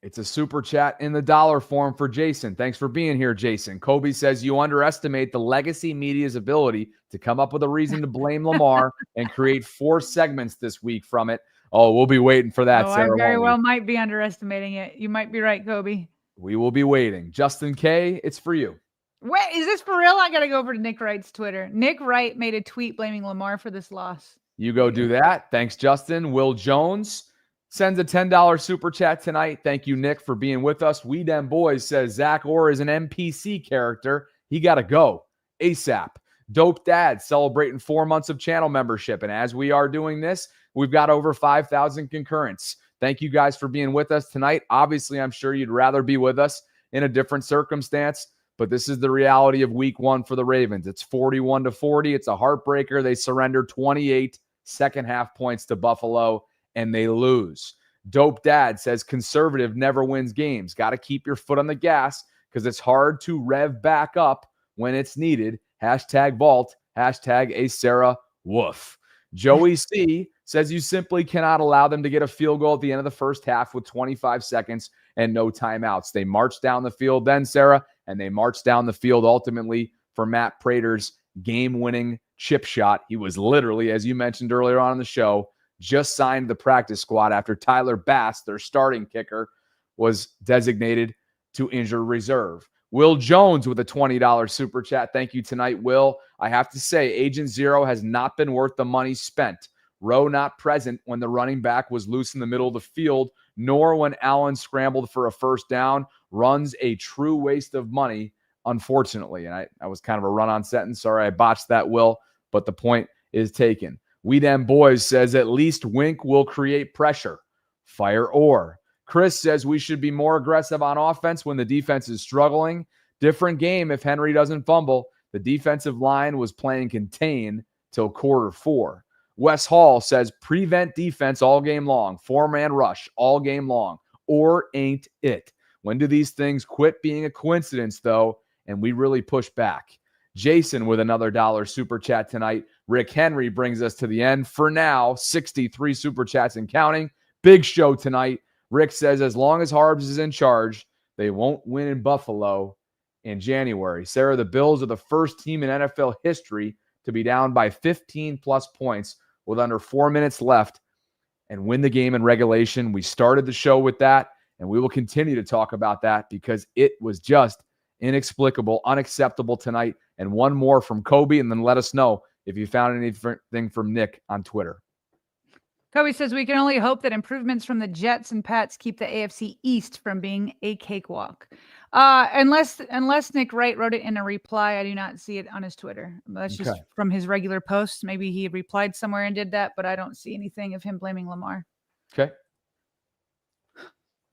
It's a super chat in the dollar form for Jason. Thanks for being here, Jason. Kobe says you underestimate the legacy media's ability to come up with a reason to blame Lamar and create 4 segments this week from it. Oh, we'll be waiting for that, Sarah. I very well might be underestimating it. You might be right, Kobe. We will be waiting. Justin K, it's for you. Wait, is this for real? I got to go over to Nick Wright's Twitter. Nick Wright made a tweet blaming Lamar for this loss. You go do that. Thanks, Justin. Will Jones sends a $10 super chat tonight. Thank you, Nick, for being with us. We Dem Boys says Zach Orr is an NPC character. He got to go ASAP. Dope Dad celebrating 4 months of channel membership. And as we are doing this, we've got over 5,000 concurrents. Thank you guys for being with us tonight. Obviously, I'm sure you'd rather be with us in a different circumstance, but this is the reality of week one for the Ravens. It's 41-40. It's a heartbreaker. They surrender 28 second half points to Buffalo, and they lose. Dope Dad says conservative never wins games. Got to keep your foot on the gas because it's hard to rev back up when it's needed. Hashtag vault. Hashtag a Sarah Woof. Joey C says you simply cannot allow them to get a field goal at the end of the first half with 25 seconds and no timeouts. They marched down the field then, Sarah, and they marched down the field ultimately for Matt Prater's game-winning chip shot. He was literally, as you mentioned earlier on in the show, just signed the practice squad after Tyler Bass, their starting kicker, was designated to injured reserve. Will Jones with a $20 super chat. Thank you tonight, Will. I have to say, Agent Zero has not been worth the money spent. Rowe not present when the running back was loose in the middle of the field, nor when Allen scrambled for a first down. Runs a true waste of money, unfortunately. And I was kind of a run-on sentence. Sorry, I botched that, Will, but the point is taken. We Them Boys says at least Wink will create pressure. Fire or. Chris says we should be more aggressive on offense when the defense is struggling. Different game if Henry doesn't fumble. The defensive line was playing contain till quarter 4. Wes Hall says prevent defense all game long. 4-man rush all game long. Or ain't it? When do these things quit being a coincidence, though, and we really push back? Jason with another $1 super chat tonight. Rick Henry brings us to the end. For now, 63 super chats and counting. Big show tonight. Rick says as long as Harbs is in charge, they won't win in Buffalo in January. Sarah, the Bills are the first team in NFL history to be down by 15-plus points with under 4 minutes left and win the game in regulation. We started the show with that, and we will continue to talk about that because it was just inexplicable, unacceptable tonight. And one more from Kobe, and then let us know if you found anything from Nick on Twitter. Kobe says we can only hope that improvements from the Jets and Pats keep the AFC East from being a cakewalk. Unless Nick Wright wrote it in a reply, I do not see it on his Twitter. That's just from his regular posts. Maybe he replied somewhere and did that, but I don't see anything of him blaming Lamar. Okay.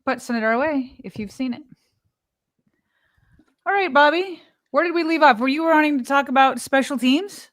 But send it our way if you've seen it. All right, Bobby. Where did we leave off? Were you wanting to talk about special teams?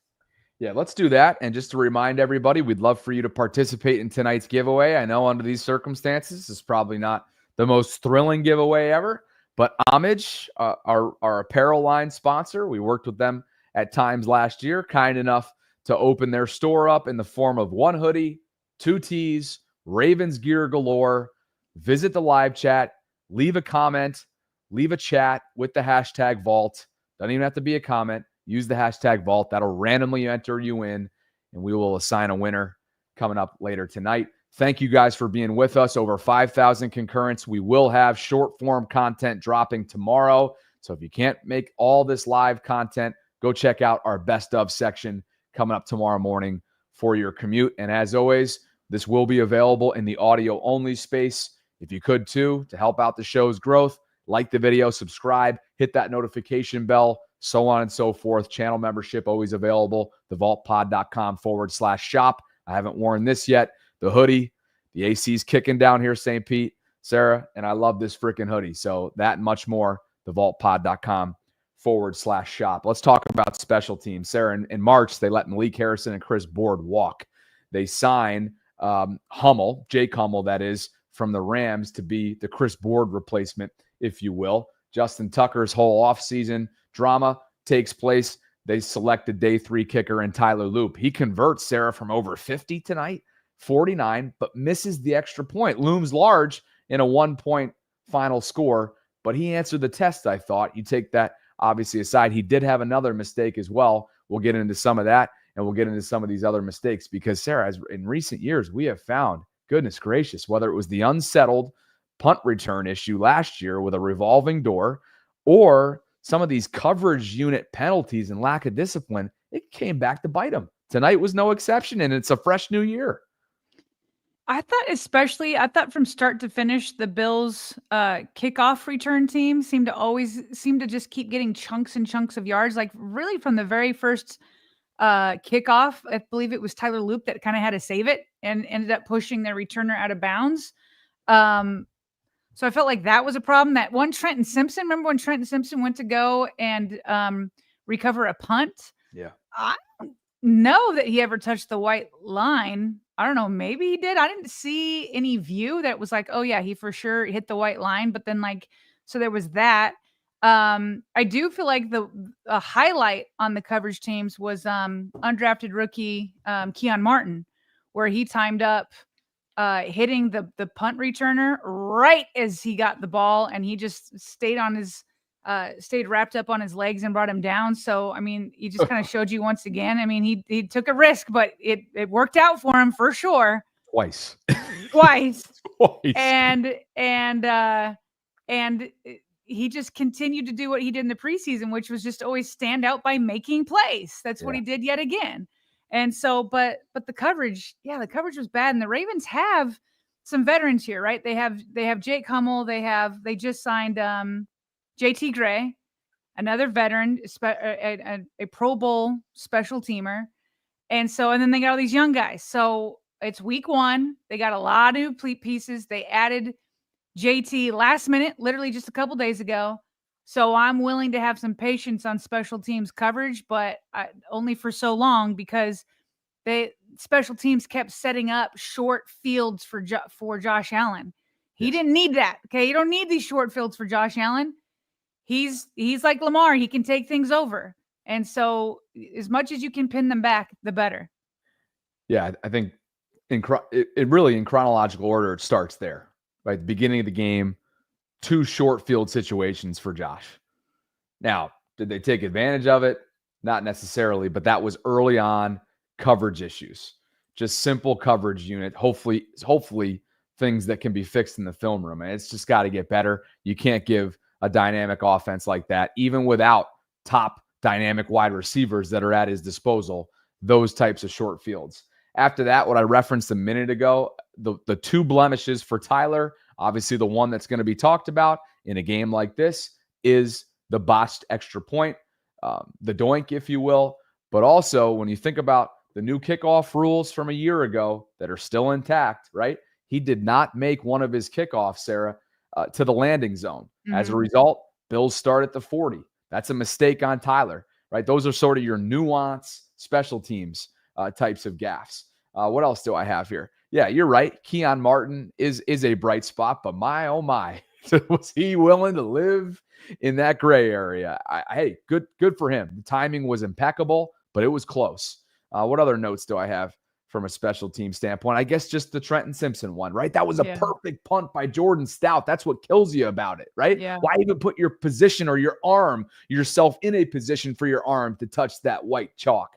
Yeah, let's do that. And just to remind everybody, we'd love for you to participate in tonight's giveaway. I know under these circumstances, it's probably not the most thrilling giveaway ever, but Homage, our apparel line sponsor, we worked with them at times last year, kind enough to open their store up in the form of 1 hoodie, 2 tees, Ravens gear galore. Visit the live chat, leave a comment, leave a chat with the hashtag vault. Doesn't even have to be a comment. Use the hashtag vault. That'll randomly enter you in, and we will assign a winner coming up later tonight. Thank you guys for being with us. Over 5,000 concurrents. We will have short form content dropping tomorrow. So if you can't make all this live content, go check out our best of section coming up tomorrow morning for your commute. And as always, this will be available in the audio only space. If you could too, to help out the show's growth, like the video, subscribe, hit that notification bell, so on and so forth. Channel membership always available. thevaultpod.com/shop. I haven't worn this yet. The hoodie, the AC's kicking down here, St. Pete, Sarah, and I love this freaking hoodie. So that and much more, thevaultpod.com/shop. Let's talk about special teams. Sarah, in March, they let Malik Harrison and Chris Board walk. They sign Hummel, Jake Hummel, that is, from the Rams to be the Chris Board replacement, if you will. Justin Tucker's whole offseason drama takes place. They select a day 3 kicker in Tyler Loop. He converts, Sarah, from over 50 tonight, 49, but misses the extra point. Looms large in a 1-point final score, but he answered the test, I thought. You take that, obviously, aside. He did have another mistake as well. We'll get into some of that, and we'll get into some of these other mistakes because, Sarah, as in recent years, we have found, goodness gracious, whether it was the unsettled punt return issue last year with a revolving door or some of these coverage unit penalties and lack of discipline, it came back to bite them. Tonight was no exception, and it's a fresh new year. I thought from start to finish, the Bills kickoff return team seemed to just keep getting chunks and chunks of yards. Like really from the very first kickoff, I believe it was Tyler Loop that kind of had to save it and ended up pushing their returner out of bounds. So I felt like that was a problem. That one Trenton Simpson, remember when Trenton Simpson went to go and recover a punt? Yeah. I don't know that he ever touched the white line. I don't know. Maybe he did. I didn't see any view that was like, oh yeah, he for sure hit the white line. But then so there was that. I do feel like the highlight on the coverage teams was undrafted rookie Keon Martin, where he timed up hitting the punt returner right as he got the ball, and he just stayed wrapped up on his legs and brought him down. So, I mean, he just kind of showed you once again. I mean, he took a risk, but it worked out for him for sure. Twice. And he just continued to do what he did in the preseason, which was just always stand out by making plays. That's what he did yet again. And so, but the coverage, the coverage was bad. And the Ravens have some veterans here, right? They have Jake Hummel. They just signed JT Gray, another veteran, a Pro Bowl special teamer. And then they got all these young guys. So it's week 1. They got a lot of new pieces. They added JT last minute, literally just a couple days ago. So I'm willing to have some patience on special teams coverage, but only for so long, because special teams kept setting up short fields for Josh Allen. He didn't need that. Okay. You don't need these short fields for Josh Allen. He's like Lamar. He can take things over. And so as much as you can pin them back, the better. Yeah. I think it really in chronological order, it starts there, right? The beginning of the game, 2 short field situations for Josh. Now, did they take advantage of it? Not necessarily, but that was early on coverage issues, just simple coverage unit. Hopefully things that can be fixed in the film room. And it's just got to get better. You can't give a dynamic offense like that, even without top dynamic wide receivers that are at his disposal, those types of short fields. After that, what I referenced a minute ago, the 2 blemishes for Tyler, obviously the one that's going to be talked about in a game like this is the botched extra point, the doink, if you will. But also when you think about the new kickoff rules from a year ago that are still intact, right? He did not make one of his kickoffs, Sarah, to the landing zone. Mm-hmm. As a result, Bills start at the 40. That's a mistake on Tyler, right? Those are sort of your nuance special teams types of gaffes. What else do I have here? Yeah, you're right. Keon Martin is a bright spot, but my, oh my, was he willing to live in that gray area? Hey, good for him. The timing was impeccable, but it was close. What other notes do I have from a special team standpoint? I guess just the Trenton Simpson one, right? That was a perfect punt by Jordan Stout. That's what kills you about it, right? Yeah. Why even put your position or yourself in a position for your arm to touch that white chalk?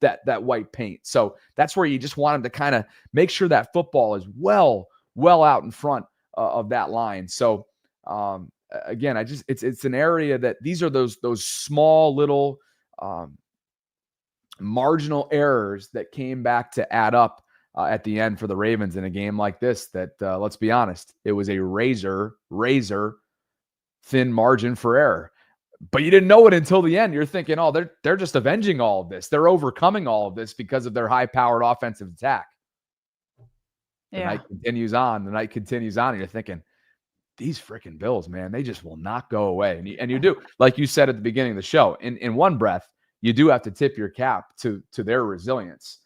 That white paint. So that's where you just want him to kind of make sure that football is well out in front of that line. So again, it's an area that these are those small little marginal errors that came back to add up at the end for the Ravens in a game like this. That let's be honest, it was a razor thin margin for error. But you didn't know it until the end. You're thinking, oh, they're just avenging all of this. They're overcoming all of this because of their high-powered offensive attack. The night continues on. And you're thinking, these freaking Bills, man, they just will not go away. And you do, like you said at the beginning of the show, in one breath, you do have to tip your cap to their resilience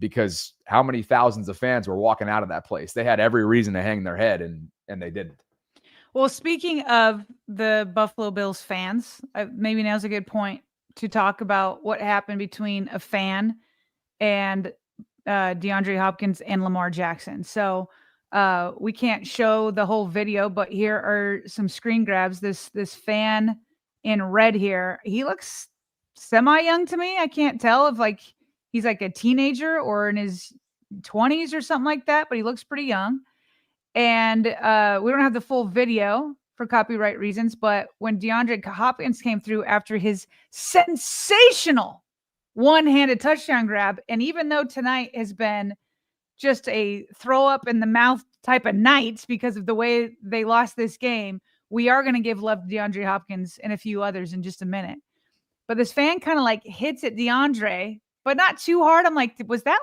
because how many thousands of fans were walking out of that place? They had every reason to hang their head, and they didn't. Well, speaking of the Buffalo Bills fans, maybe now's a good point to talk about what happened between a fan and DeAndre Hopkins and Lamar Jackson. So we can't show the whole video, but here are some screen grabs. This fan in red here, he looks semi-young to me. I can't tell if he's like a teenager or in his 20s or something like that, but he looks pretty young. And we don't have the full video for copyright reasons, but when DeAndre Hopkins came through after his sensational one-handed touchdown grab, and even though tonight has been just a throw up in the mouth type of night because of the way they lost this game, we are going to give love to DeAndre Hopkins and a few others in just a minute. But this fan kind of hits at DeAndre, but not too hard. I'm like, was that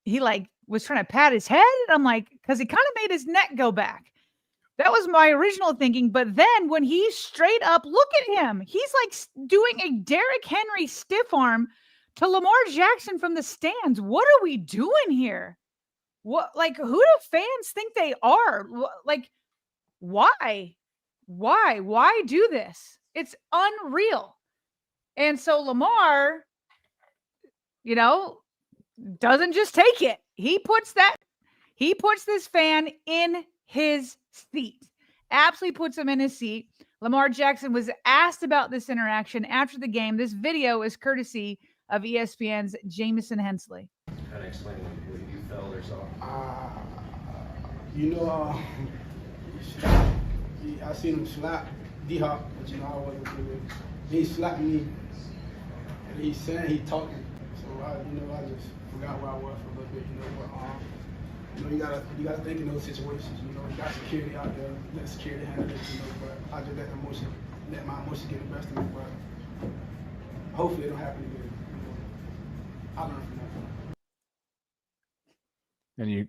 he was trying to pat his head. And I'm like, because he kind of made his neck go back. That was my original thinking. But then when he straight up, look at him. He's like doing a Derrick Henry stiff arm to Lamar Jackson from the stands. What are we doing here? What, like, who do fans think they are? Like, why do this? It's unreal. And so Lamar, doesn't just take it. He puts this fan in his seat. Absolutely puts him in his seat. Lamar Jackson was asked about this interaction after the game. This video is courtesy of ESPN's Jamison Hensley. Kind of explain what you felt or saw. I seen him slap D-Hop, but I wasn't good. He slapped me, and he saying he talking. So I just forgot where I was for a little bit. But you gotta think in those situations. You got security out there, let security handle it. But I just let my emotions get the best of me. But hopefully it don't happen again. I learned from that. And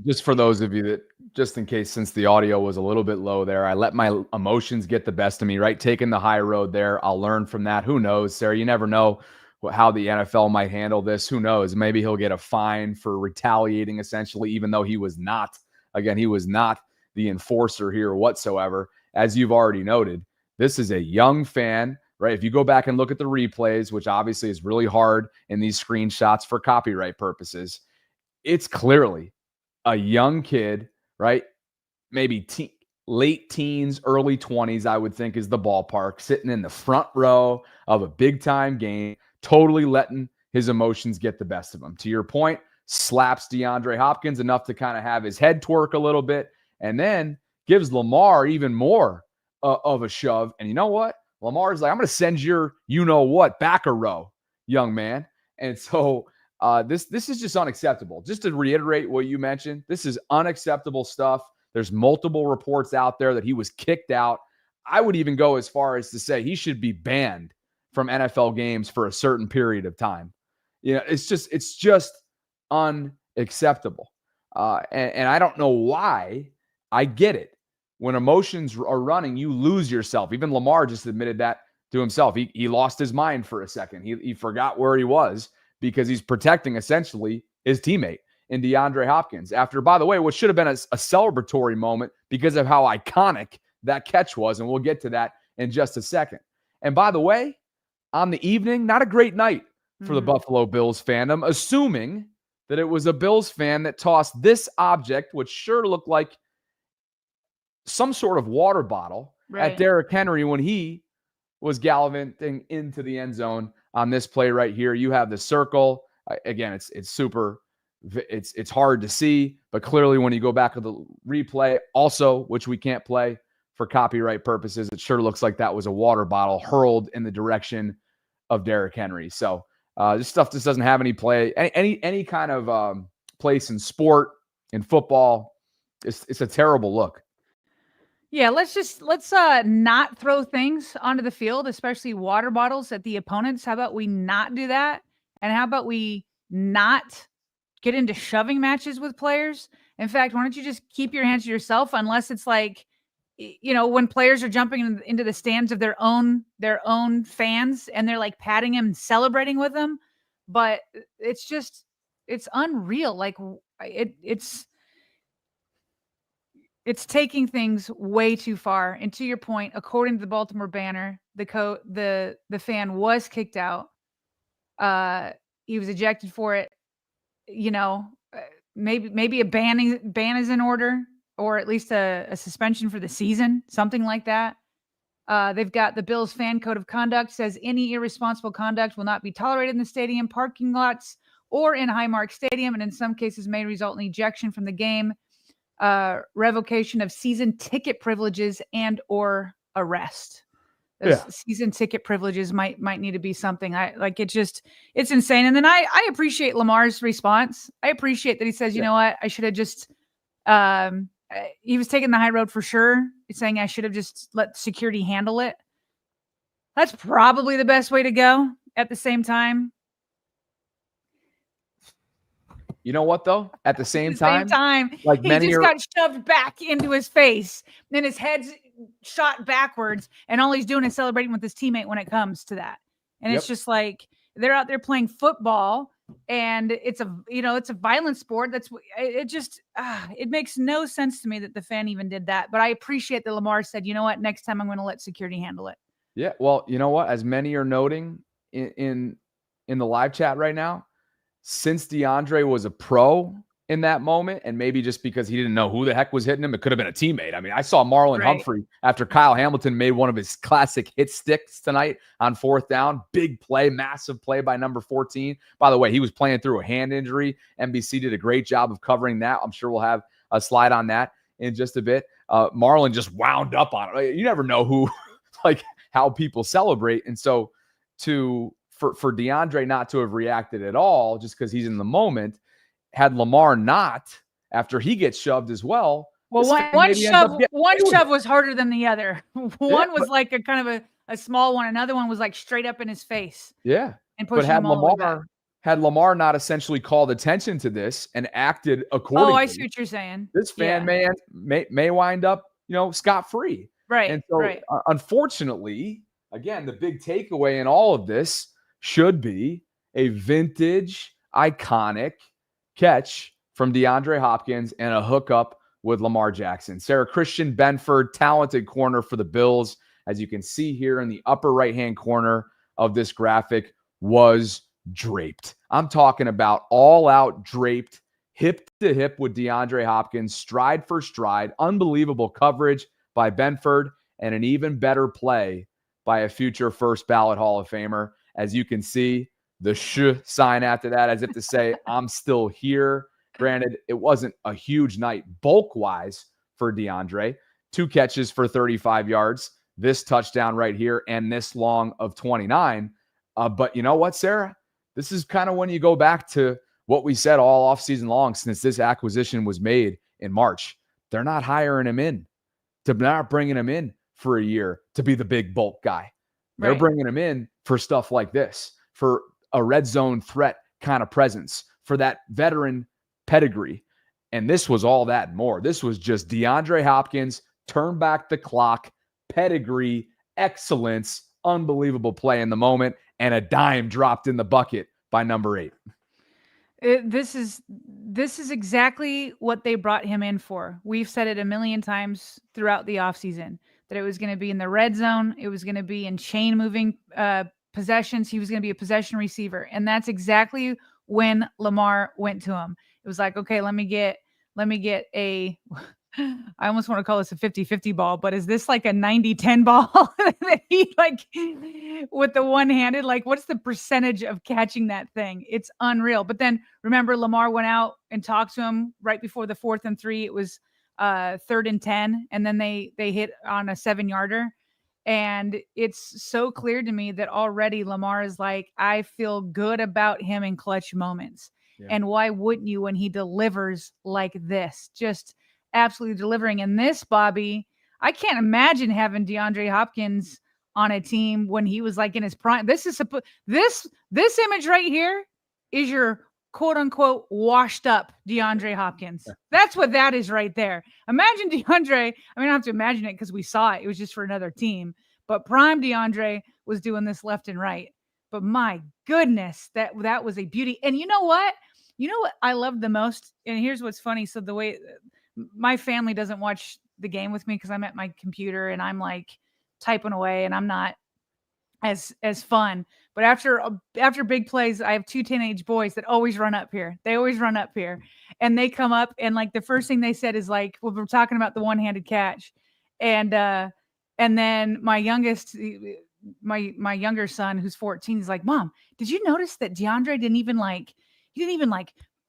just for those of you that, just in case, since the audio was a little bit low there, I let my emotions get the best of me, right? Taking the high road there. I'll learn from that. Who knows, Sarah? You never know how the NFL might handle this. Who knows? Maybe he'll get a fine for retaliating, essentially, even though he was not the enforcer here whatsoever. As you've already noted, this is a young fan, right? If you go back and look at the replays, which obviously is really hard in these screenshots for copyright purposes, it's clearly a young kid, right? Maybe late teens, early 20s, I would think is the ballpark, sitting in the front row of a big-time game, totally letting his emotions get the best of him. To your point, slaps DeAndre Hopkins enough to kind of have his head twerk a little bit, and then gives Lamar even more of a shove. And you know what? Lamar's like, I'm going to send your you-know-what back a row, young man. And so this is just unacceptable. Just to reiterate what you mentioned, this is unacceptable stuff. There's multiple reports out there that he was kicked out. I would even go as far as to say he should be banned from NFL games for a certain period of time. It's just unacceptable. And I don't know why. I get it. When emotions are running, you lose yourself. Even Lamar just admitted that to himself. He lost his mind for a second. He forgot where he was, because he's protecting essentially his teammate in DeAndre Hopkins. After, by the way, what should have been a celebratory moment because of how iconic that catch was, and we'll get to that in just a second. And by the way, on the evening, not a great night for the Buffalo Bills fandom, assuming that it was a Bills fan that tossed this object, which sure looked like some sort of water bottle, at Derrick Henry when he was gallivanting into the end zone. On this play right here, you have the circle. Again, it's hard to see, but clearly when you go back to the replay, also, which we can't play for copyright purposes, it sure looks like that was a water bottle hurled in the direction of Derrick Henry. So this stuff just doesn't have any play, any kind of place in sport, in football. It's a terrible look. Yeah, let's not throw things onto the field, especially water bottles at the opponents. How about we not do that? And how about we not get into shoving matches with players? In fact, why don't you just keep your hands to yourself, unless it's like, when players are jumping into the stands of their own fans and they're like patting him and celebrating with them. But it's unreal. Like it's taking things way too far. And to your point, according to the Baltimore Banner, the fan was kicked out. He was ejected for it. Maybe a ban is in order, or at least a suspension for the season, something like that. They've got the Bills fan code of conduct says any irresponsible conduct will not be tolerated in the stadium, parking lots, or in Highmark Stadium, and in some cases may result in ejection from the game, revocation of season ticket privileges, and or arrest. Season ticket privileges might need to be something. It's insane. And then I appreciate Lamar's response. I appreciate that he says, you know what, I should have just he was taking the high road for sure. He's saying I should have just let security handle it. That's probably the best way to go. At the same time, You know what, though? At the same time, like he many just are, got shoved back into his face. Then his head's shot backwards, and all he's doing is celebrating with his teammate when it comes to that. And Yep. it's just like they're out there playing football, and it's a violent sport. It makes no sense to me that the fan even did that. But I appreciate that Lamar said, you know what, next time I'm going to let security handle it. Yeah. Well, you know what? As many are noting in the live chat right now, since DeAndre was a pro in that moment, and maybe just because he didn't know who the heck was hitting him, it could have been a teammate. I mean, I saw Marlon Humphrey after Kyle Hamilton made one of his classic hit sticks tonight on 4th down. Big play, massive play by number 14. By the way, he was playing through a hand injury. NBC did a great job of covering that. I'm sure we'll have a slide on that in just a bit. Marlon just wound up on it. You never know who, like, how people celebrate. And so for DeAndre not to have reacted at all just because he's in the moment, had Lamar not, after he gets shoved as well. Well, one shove was harder than the other. One was like a kind of a small one. Another one was like straight up in his face. Yeah. And pushing him all the way back. Had Lamar not essentially called attention to this and acted accordingly. Oh, I see what you're saying. This fan may wind up, scot-free. Right. And so, unfortunately, again, the big takeaway in all of this should be a vintage, iconic catch from DeAndre Hopkins and a hookup with Lamar Jackson. Sarah, Christian Benford, talented corner for the Bills, as you can see here in the upper right-hand corner of this graphic, was draped. I'm talking about all-out draped, hip to hip with DeAndre Hopkins, stride for stride, unbelievable coverage by Benford, and an even better play by a future first ballot Hall of Famer. As you can see, the sign after that, as if to say, I'm still here. Granted, it wasn't a huge night bulk-wise for DeAndre. 2 catches for 35 yards, this touchdown right here, and this long of 29. But you know what, Sarah? This is kind of when you go back to what we said all offseason long since this acquisition was made in March. They're not hiring him in. They're not bringing him in for a year to be the big bulk guy. They're bringing him in for stuff like this, for a red zone threat kind of presence, for that veteran pedigree. And this was all that and more. This was just DeAndre Hopkins, turn back the clock, pedigree, excellence, unbelievable play in the moment, and a dime dropped in the bucket by number 8. This is exactly what they brought him in for. We've said it a million times throughout the offseason that it was going to be in the red zone. It was going to be in chain moving possessions. He was going to be a possession receiver. And that's exactly when Lamar went to him. It was like, okay, let me get a, I almost want to call this a 50-50 ball, but is this like a 90-10 ball that he like with the one-handed, like what's the percentage of catching that thing? It's unreal. But then remember, Lamar went out and talked to him right before the 4th and 3. It was 3rd and 10. And then they hit on a 7-yarder. And it's so clear to me that already Lamar is like, I feel good about him in clutch moments. Yeah. And why wouldn't you when he delivers like this? Just absolutely delivering. And this, Bobby, I can't imagine having DeAndre Hopkins on a team when he was like in his prime. This image right here is your quote unquote washed up DeAndre Hopkins. That's what that is right there. Imagine DeAndre. I mean, I don't have to imagine it because we saw it. It was just for another team. But prime DeAndre was doing this left and right. But my goodness, that was a beauty. And you know what? You know what I love the most? And here's what's funny. So the way my family doesn't watch the game with me because I'm at my computer and I'm like typing away and I'm not as fun. But after big plays, I have 2 teenage boys that always run up here. They always run up here and they come up and like the first thing they said is like, well, we're talking about the one-handed catch. And then my youngest, my younger son, who's 14, is like, Mom, did you notice that DeAndre didn't even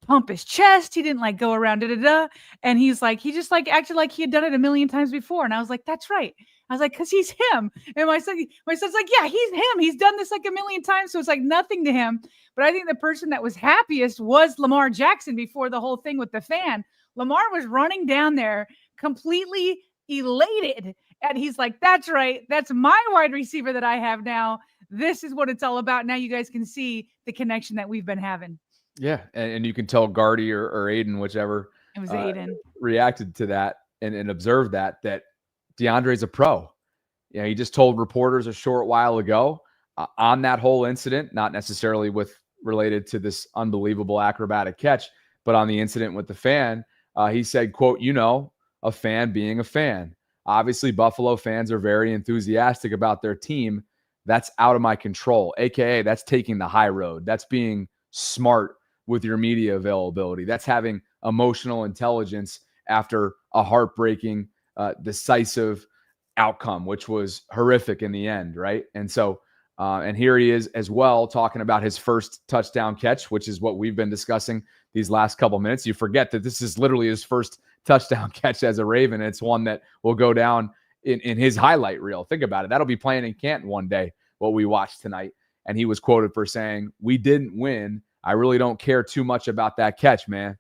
pump his chest? He didn't like go around and he's like, he just like acted like he had done it a million times before. And I was like, that's right. I was like, because he's him. And my son's like, yeah, he's him. He's done this like a million times. So it's like nothing to him. But I think the person that was happiest was Lamar Jackson before the whole thing with the fan. Lamar was running down there completely elated. And he's like, that's right. That's my wide receiver that I have now. This is what it's all about. Now you guys can see the connection that we've been having. Yeah, and you can tell Gardy or Aiden, whichever, It was Aiden. reacted to that and observed that DeAndre's a pro. You know, he just told reporters a short while ago on that whole incident, not necessarily related to this unbelievable acrobatic catch, but on the incident with the fan, he said, quote, a fan being a fan. Obviously, Buffalo fans are very enthusiastic about their team. That's out of my control, AKA that's taking the high road. That's being smart with your media availability. That's having emotional intelligence after a heartbreaking, decisive outcome, which was horrific in the end, right? And so, and here he is as well talking about his first touchdown catch, which is what we've been discussing these last couple minutes. You forget that this is literally his first touchdown catch as a Raven. It's one that will go down in his highlight reel. Think about it. That'll be playing in Canton one day, what we watched tonight. And he was quoted for saying, "We didn't win. I really don't care too much about that catch, man.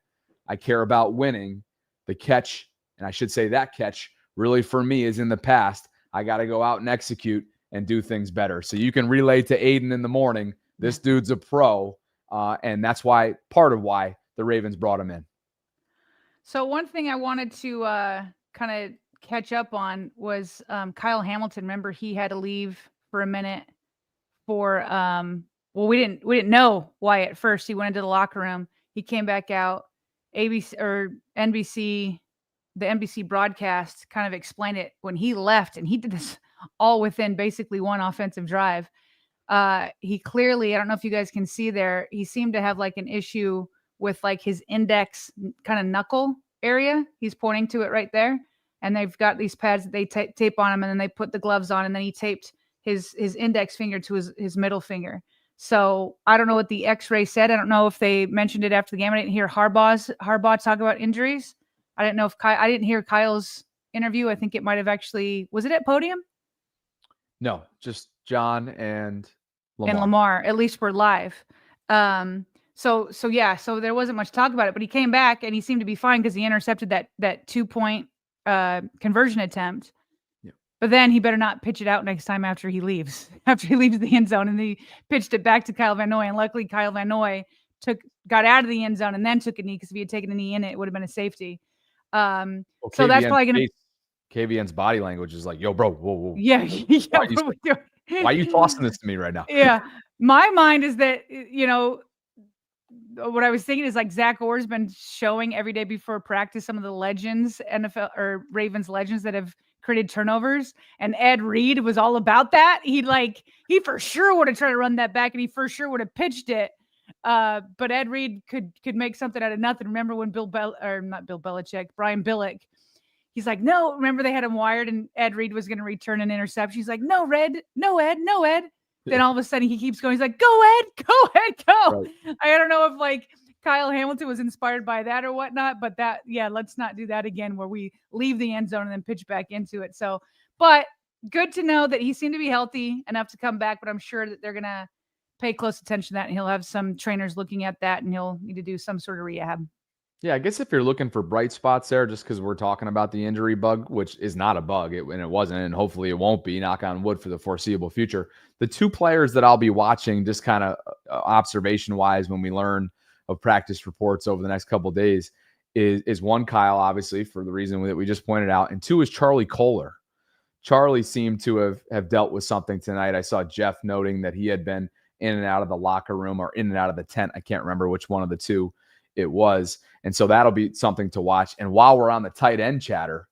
I care about winning. The catch," and I should say that catch, really for me is in the past. I got to go out and execute and do things better. So you can relay to Aiden in the morning, this dude's a pro. And that's part of why the Ravens brought him in. So one thing I wanted to kind of catch up on was Kyle Hamilton. Remember, he had to leave for a minute for we didn't know why at first. He went into the locker room. He came back out. ABC or NBC, the NBC broadcast kind of explained it when he left, and he did this all within basically one offensive drive. He clearly, I don't know if you guys can see there, he seemed to have like an issue with like his index kind of knuckle area. He's pointing to it right there. And they've got these pads that they tape on him, and then they put the gloves on, and then he taped his index finger to his middle finger. So I don't know what the x-ray said. I don't know if they mentioned it after the game. I didn't hear Harbaugh talk about injuries. I didn't know if I didn't hear Kyle's interview. I think it might have actually, was it at Podium? No, just John and Lamar. And Lamar, at least we're live. So there wasn't much talk about it, but he came back and he seemed to be fine because he intercepted that 2-point conversion attempt. Yeah. But then he better not pitch it out next time after he leaves the end zone, and he pitched it back to Kyle Van Noy. And luckily Kyle Van Noy got out of the end zone and then took a knee, because if he had taken a knee in it, it would have been a safety. So that's probably going to. KVN's body language is like, "Yo, bro, whoa. Yeah. Why are you tossing this to me right now?" Yeah. My mind is that, what I was thinking is like Zach Orr's been showing every day before practice some of the legends, NFL or Ravens legends that have created turnovers. And Ed Reed was all about that. He for sure would have tried to run that back, and he for sure would have pitched it. But Ed Reed could make something out of nothing. Remember when Brian Billick, he's like, "No," remember they had him wired and Ed Reed was going to return an interception. He's like, "No, Ed. Then all of a sudden he keeps going. He's like, "Go, Ed, go." Right. I don't know if like Kyle Hamilton was inspired by that or whatnot, but let's not do that again where we leave the end zone and then pitch back into it. So, but good to know that he seemed to be healthy enough to come back, but I'm sure that they're going to pay close attention to that, and he'll have some trainers looking at that, and he'll need to do some sort of rehab. Yeah, I guess if you're looking for bright spots there, just because we're talking about the injury bug, which is not a bug, and it wasn't, and hopefully it won't be, knock on wood, for the foreseeable future. The two players that I'll be watching, just kind of observation-wise, when we learn of practice reports over the next couple of days, is one, Kyle, obviously, for the reason that we just pointed out, and two is Charlie Kohler. Charlie seemed to have dealt with something tonight. I saw Jeff noting that he had been in and out of the locker room or in and out of the tent. I can't remember which one of the two it was. And so that'll be something to watch. And while we're on the tight end chatter,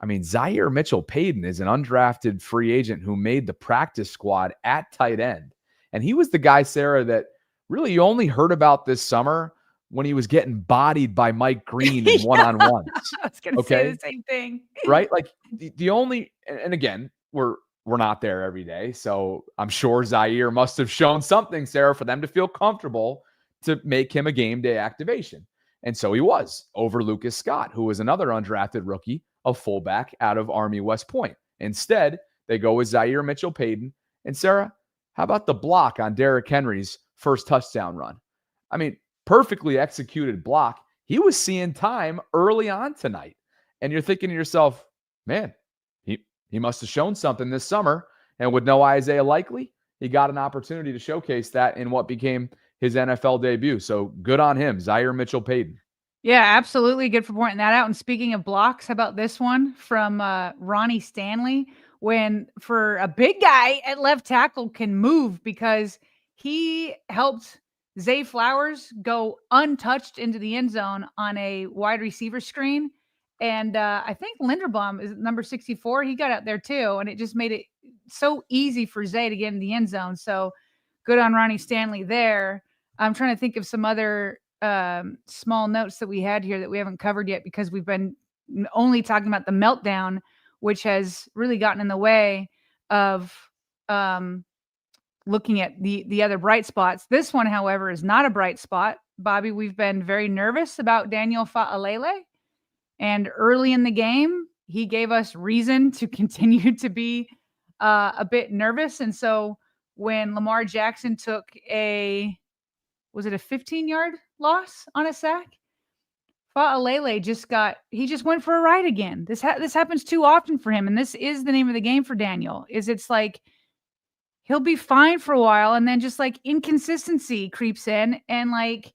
I mean, Zaire Mitchell-Payton is an undrafted free agent who made the practice squad at tight end. And he was the guy, Sarah, that really you only heard about this summer when he was getting bodied by Mike Green in one-on-ones. I was going to say the same thing. Right? Like the only, and again, we're not there every day. So I'm sure Zaire must have shown something, Sarah, for them to feel comfortable to make him a game day activation. And so he was over Lucas Scott, who was another undrafted rookie, a fullback out of Army West Point. Instead, they go with Zaire Mitchell-Payton. And Sarah, how about the block on Derrick Henry's first touchdown run? I mean, perfectly executed block. He was seeing time early on tonight. And you're thinking to yourself, man, he must have shown something this summer. And with no Isaiah Likely, he got an opportunity to showcase that in what became his NFL debut. So good on him, Zaire Mitchell-Payton. Yeah, absolutely. Good for pointing that out. And speaking of blocks, how about this one from Ronnie Stanley? When for a big guy at left tackle can move because he helped Zay Flowers go untouched into the end zone on a wide receiver screen. And I think Linderbaum is number 64. He got out there too. And it just made it so easy for Zay to get in the end zone. So good on Ronnie Stanley there. I'm trying to think of some other small notes that we had here that we haven't covered yet because we've been only talking about the meltdown, which has really gotten in the way of looking at the other bright spots. This one, however, is not a bright spot. Bobby, we've been very nervous about Daniel Fa'alele, and early in the game, he gave us reason to continue to be a bit nervous. And so when Lamar Jackson took was it a 15-yard loss on a sack? Fa'alele just went for a ride again. This happens too often for him. And this is the name of the game for Daniel, it's like he'll be fine for a while and then just like inconsistency creeps in. And like,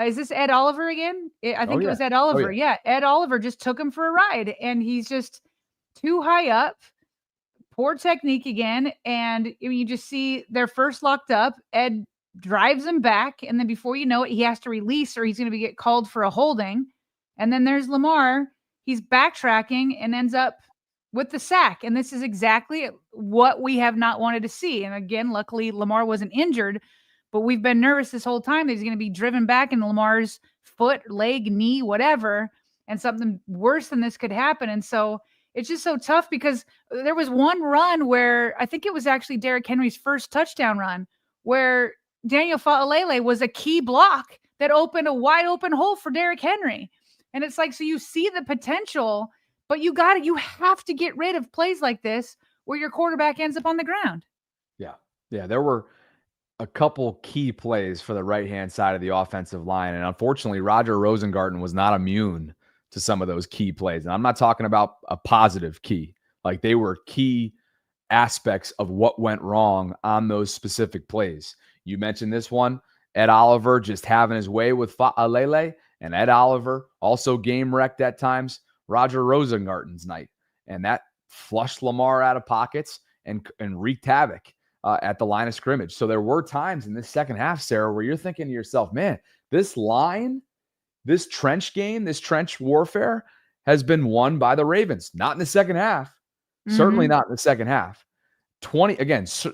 is this Ed Oliver again? I think it was Ed Oliver. Yeah. Ed Oliver just took him for a ride and he's just too high up. Poor technique again. And you just see they're first locked up. Ed drives him back, and then before you know it, he has to release or he's going to get called for a holding. And then there's Lamar. He's backtracking and ends up with the sack. And this is exactly what we have not wanted to see. And again, luckily, Lamar wasn't injured, but we've been nervous this whole time that he's going to be driven back in Lamar's foot, leg, knee, whatever, and something worse than this could happen. And so it's just so tough because there was one run where I think it was actually Derrick Henry's first touchdown run where Daniel Fa'alele was a key block that opened a wide open hole for Derrick Henry. And it's like, so you see the potential, but you have to get rid of plays like this where your quarterback ends up on the ground. Yeah. Yeah. There were a couple key plays for the right-hand side of the offensive line. And unfortunately, Roger Rosengarten was not immune to some of those key plays. And I'm not talking about a positive key. Like they were key aspects of what went wrong on those specific plays. You mentioned this one, Ed Oliver just having his way with Fa'alele, and Ed Oliver also game wrecked at times Roger Rosengarten's night. And that flushed Lamar out of pockets and wreaked havoc at the line of scrimmage. So there were times in this second half, Sarah, where you're thinking to yourself, man, this line, this trench game, this trench warfare has been won by the Ravens. Not in the second half. Certainly not in the second half.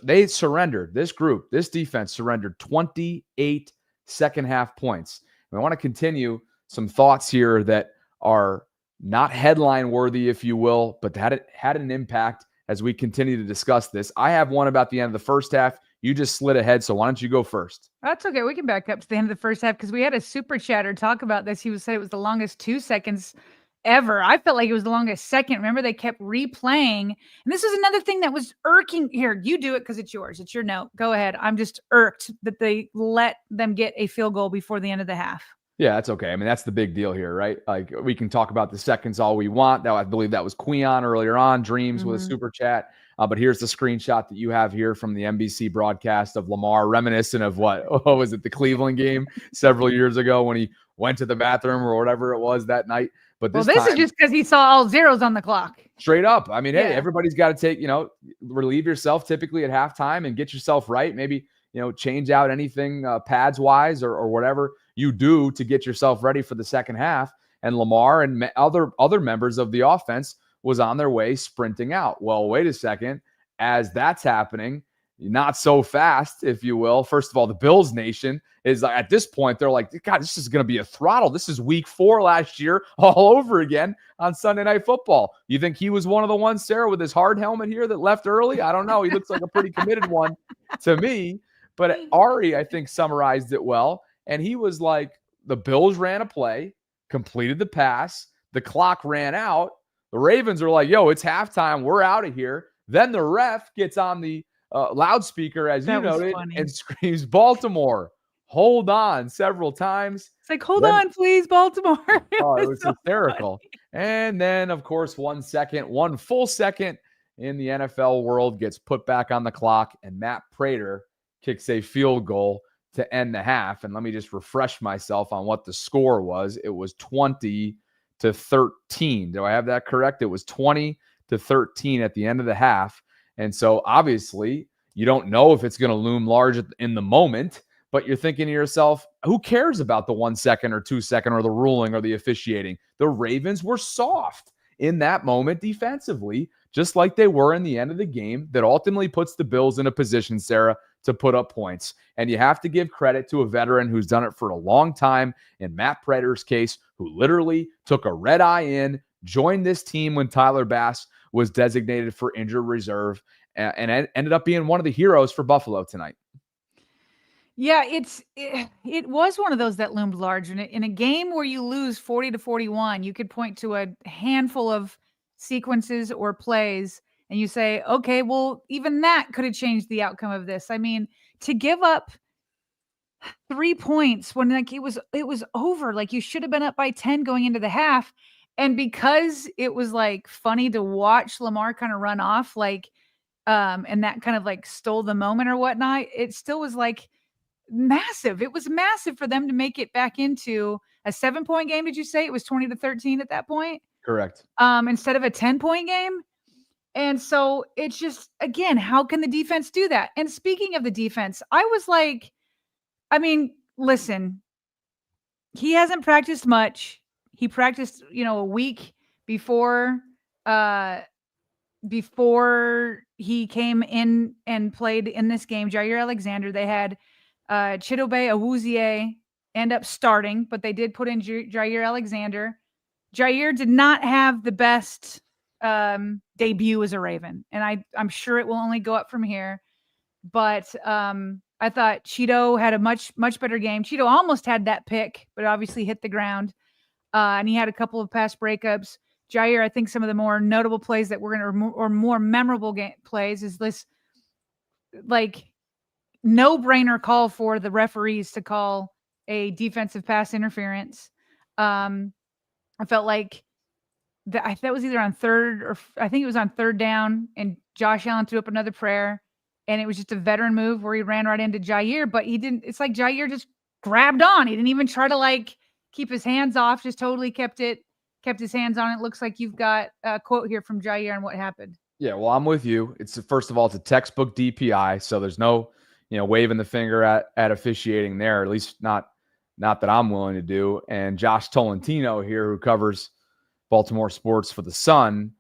They surrendered. This group, this defense surrendered 28 second half points. And I want to continue some thoughts here that are not headline worthy, if you will, but had an impact as we continue to discuss this. I have one about the end of the first half. You just slid ahead, so why don't you go first? That's okay. We can back up to the end of the first half because we had a super chatter talk about this. He said it was the longest 2 seconds ever. I felt like it was the longest second. Remember, they kept replaying. And this is another thing that was irking. Here, you do it because it's yours. It's your note. Go ahead. I'm just irked that they let them get a field goal before the end of the half. Yeah, that's okay. I mean, that's the big deal here, right? Like, we can talk about the seconds all we want. Now, I believe that was Queon earlier on, Dreams with a super chat. But here's the screenshot that you have here from the NBC broadcast of Lamar, reminiscent of what was it, the Cleveland game several years ago when he went to the bathroom or whatever it was that night. But this is just because he saw all zeros on the clock. Straight up. I mean, hey, everybody's got to take, relieve yourself typically at halftime and get yourself right. Maybe, change out anything pads wise or whatever you do to get yourself ready for the second half. And Lamar and other members of the offense was on their way sprinting out. Well, wait a second. As that's happening, not so fast, if you will. First of all, the Bills Nation is at this point, they're like, God, this is going to be a throttle. This is week 4 last year all over again on Sunday Night Football. You think he was one of the ones, Sarah, with his hard helmet here that left early? I don't know. He looks like a pretty committed one to me. But Ari, I think, summarized it well. And he was like, the Bills ran a play, completed the pass, the clock ran out. The Ravens are like, yo, it's halftime. We're out of here. Then the ref gets on the loudspeaker, as you noted, and screams, Baltimore, hold on, several times. It's like, hold on, please, Baltimore. It was so hysterical. Funny. And then, of course, 1 full second in the NFL world gets put back on the clock, and Matt Prater kicks a field goal to end the half. And let me just refresh myself on what the score was. It was 20-13. Do I have that correct? It was 20-13 at the end of the half. And so obviously you don't know if it's going to loom large in the moment, but you're thinking to yourself, who cares about the 1 second or 2 second or the ruling or the officiating? The Ravens were soft in that moment defensively, just like they were in the end of the game, that ultimately puts the Bills in a position, Sarah, to put up points. And you have to give credit to a veteran who's done it for a long time, in Matt Prater's case, who literally took a red eye in, joined this team when Tyler Bass was designated for injured reserve, and ended up being one of the heroes for Buffalo tonight. Yeah, it was one of those that loomed large. In a game where you lose 40-41, you could point to a handful of sequences or plays and you say, okay, well, even that could have changed the outcome of this. I mean, to give up 3 points when like it was over, like you should have been up by 10 going into the half. And because it was like funny to watch Lamar kind of run off, like, and that kind of like stole the moment or whatnot, it still was like massive. It was massive for them to make it back into a 7-point game. Did you say it was 20-13 at that point? Correct. Instead of a 10-point game. And so it's just, again, how can the defense do that? And speaking of the defense, I was like, I mean, listen, he hasn't practiced much. He practiced, a week before he came in and played in this game. Jair Alexander, they had Chidobe Awuzie end up starting, but they did put in Jair Alexander. Jair did not have the best debut as a Raven, and I'm sure it will only go up from here. But I thought Cheeto had a much better game. Cheeto almost had that pick, but obviously hit the ground, and he had a couple of pass breakups. Jair, I think some of the more notable plays that we're going to, or more memorable plays, is this like no-brainer call for the referees to call a defensive pass interference. I felt like that was either on third or I think it was on third down, and Josh Allen threw up another prayer, and it was just a veteran move where he ran right into Jair, but he didn't. It's like Jair just grabbed on. He didn't even try to like keep his hands off, just totally kept his hands on it. Looks like you've got a quote here from Jair on what happened. Yeah, well, I'm with you. It's first of all, it's a textbook DPI, so there's no, waving the finger at officiating there, at least not that I'm willing to do. And Josh Tolentino here, who covers Baltimore sports for the Sun,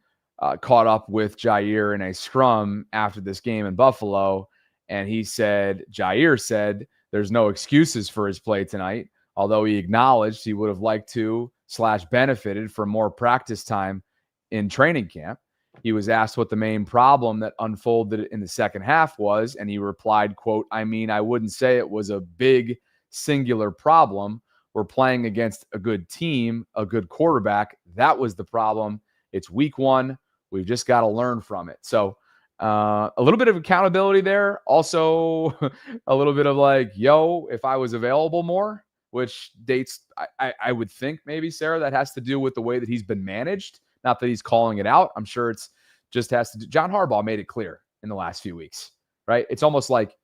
caught up with Jair in a scrum after this game in Buffalo, and Jair said there's no excuses for his play tonight, although he acknowledged he would have liked to / benefited from more practice time in training camp. He was asked what the main problem that unfolded in the second half was, and he replied, quote, I mean, I wouldn't say it was a big singular problem. We're playing against a good team, a good quarterback. That was the problem. It's week 1. We've just got to learn from it. So a little bit of accountability there. Also a little bit of like, if I was available more, which dates, I would think maybe, Sarah, that has to do with the way that he's been managed. Not that he's calling it out. I'm sure it's just has to do. John Harbaugh made it clear in the last few weeks, right? It's almost like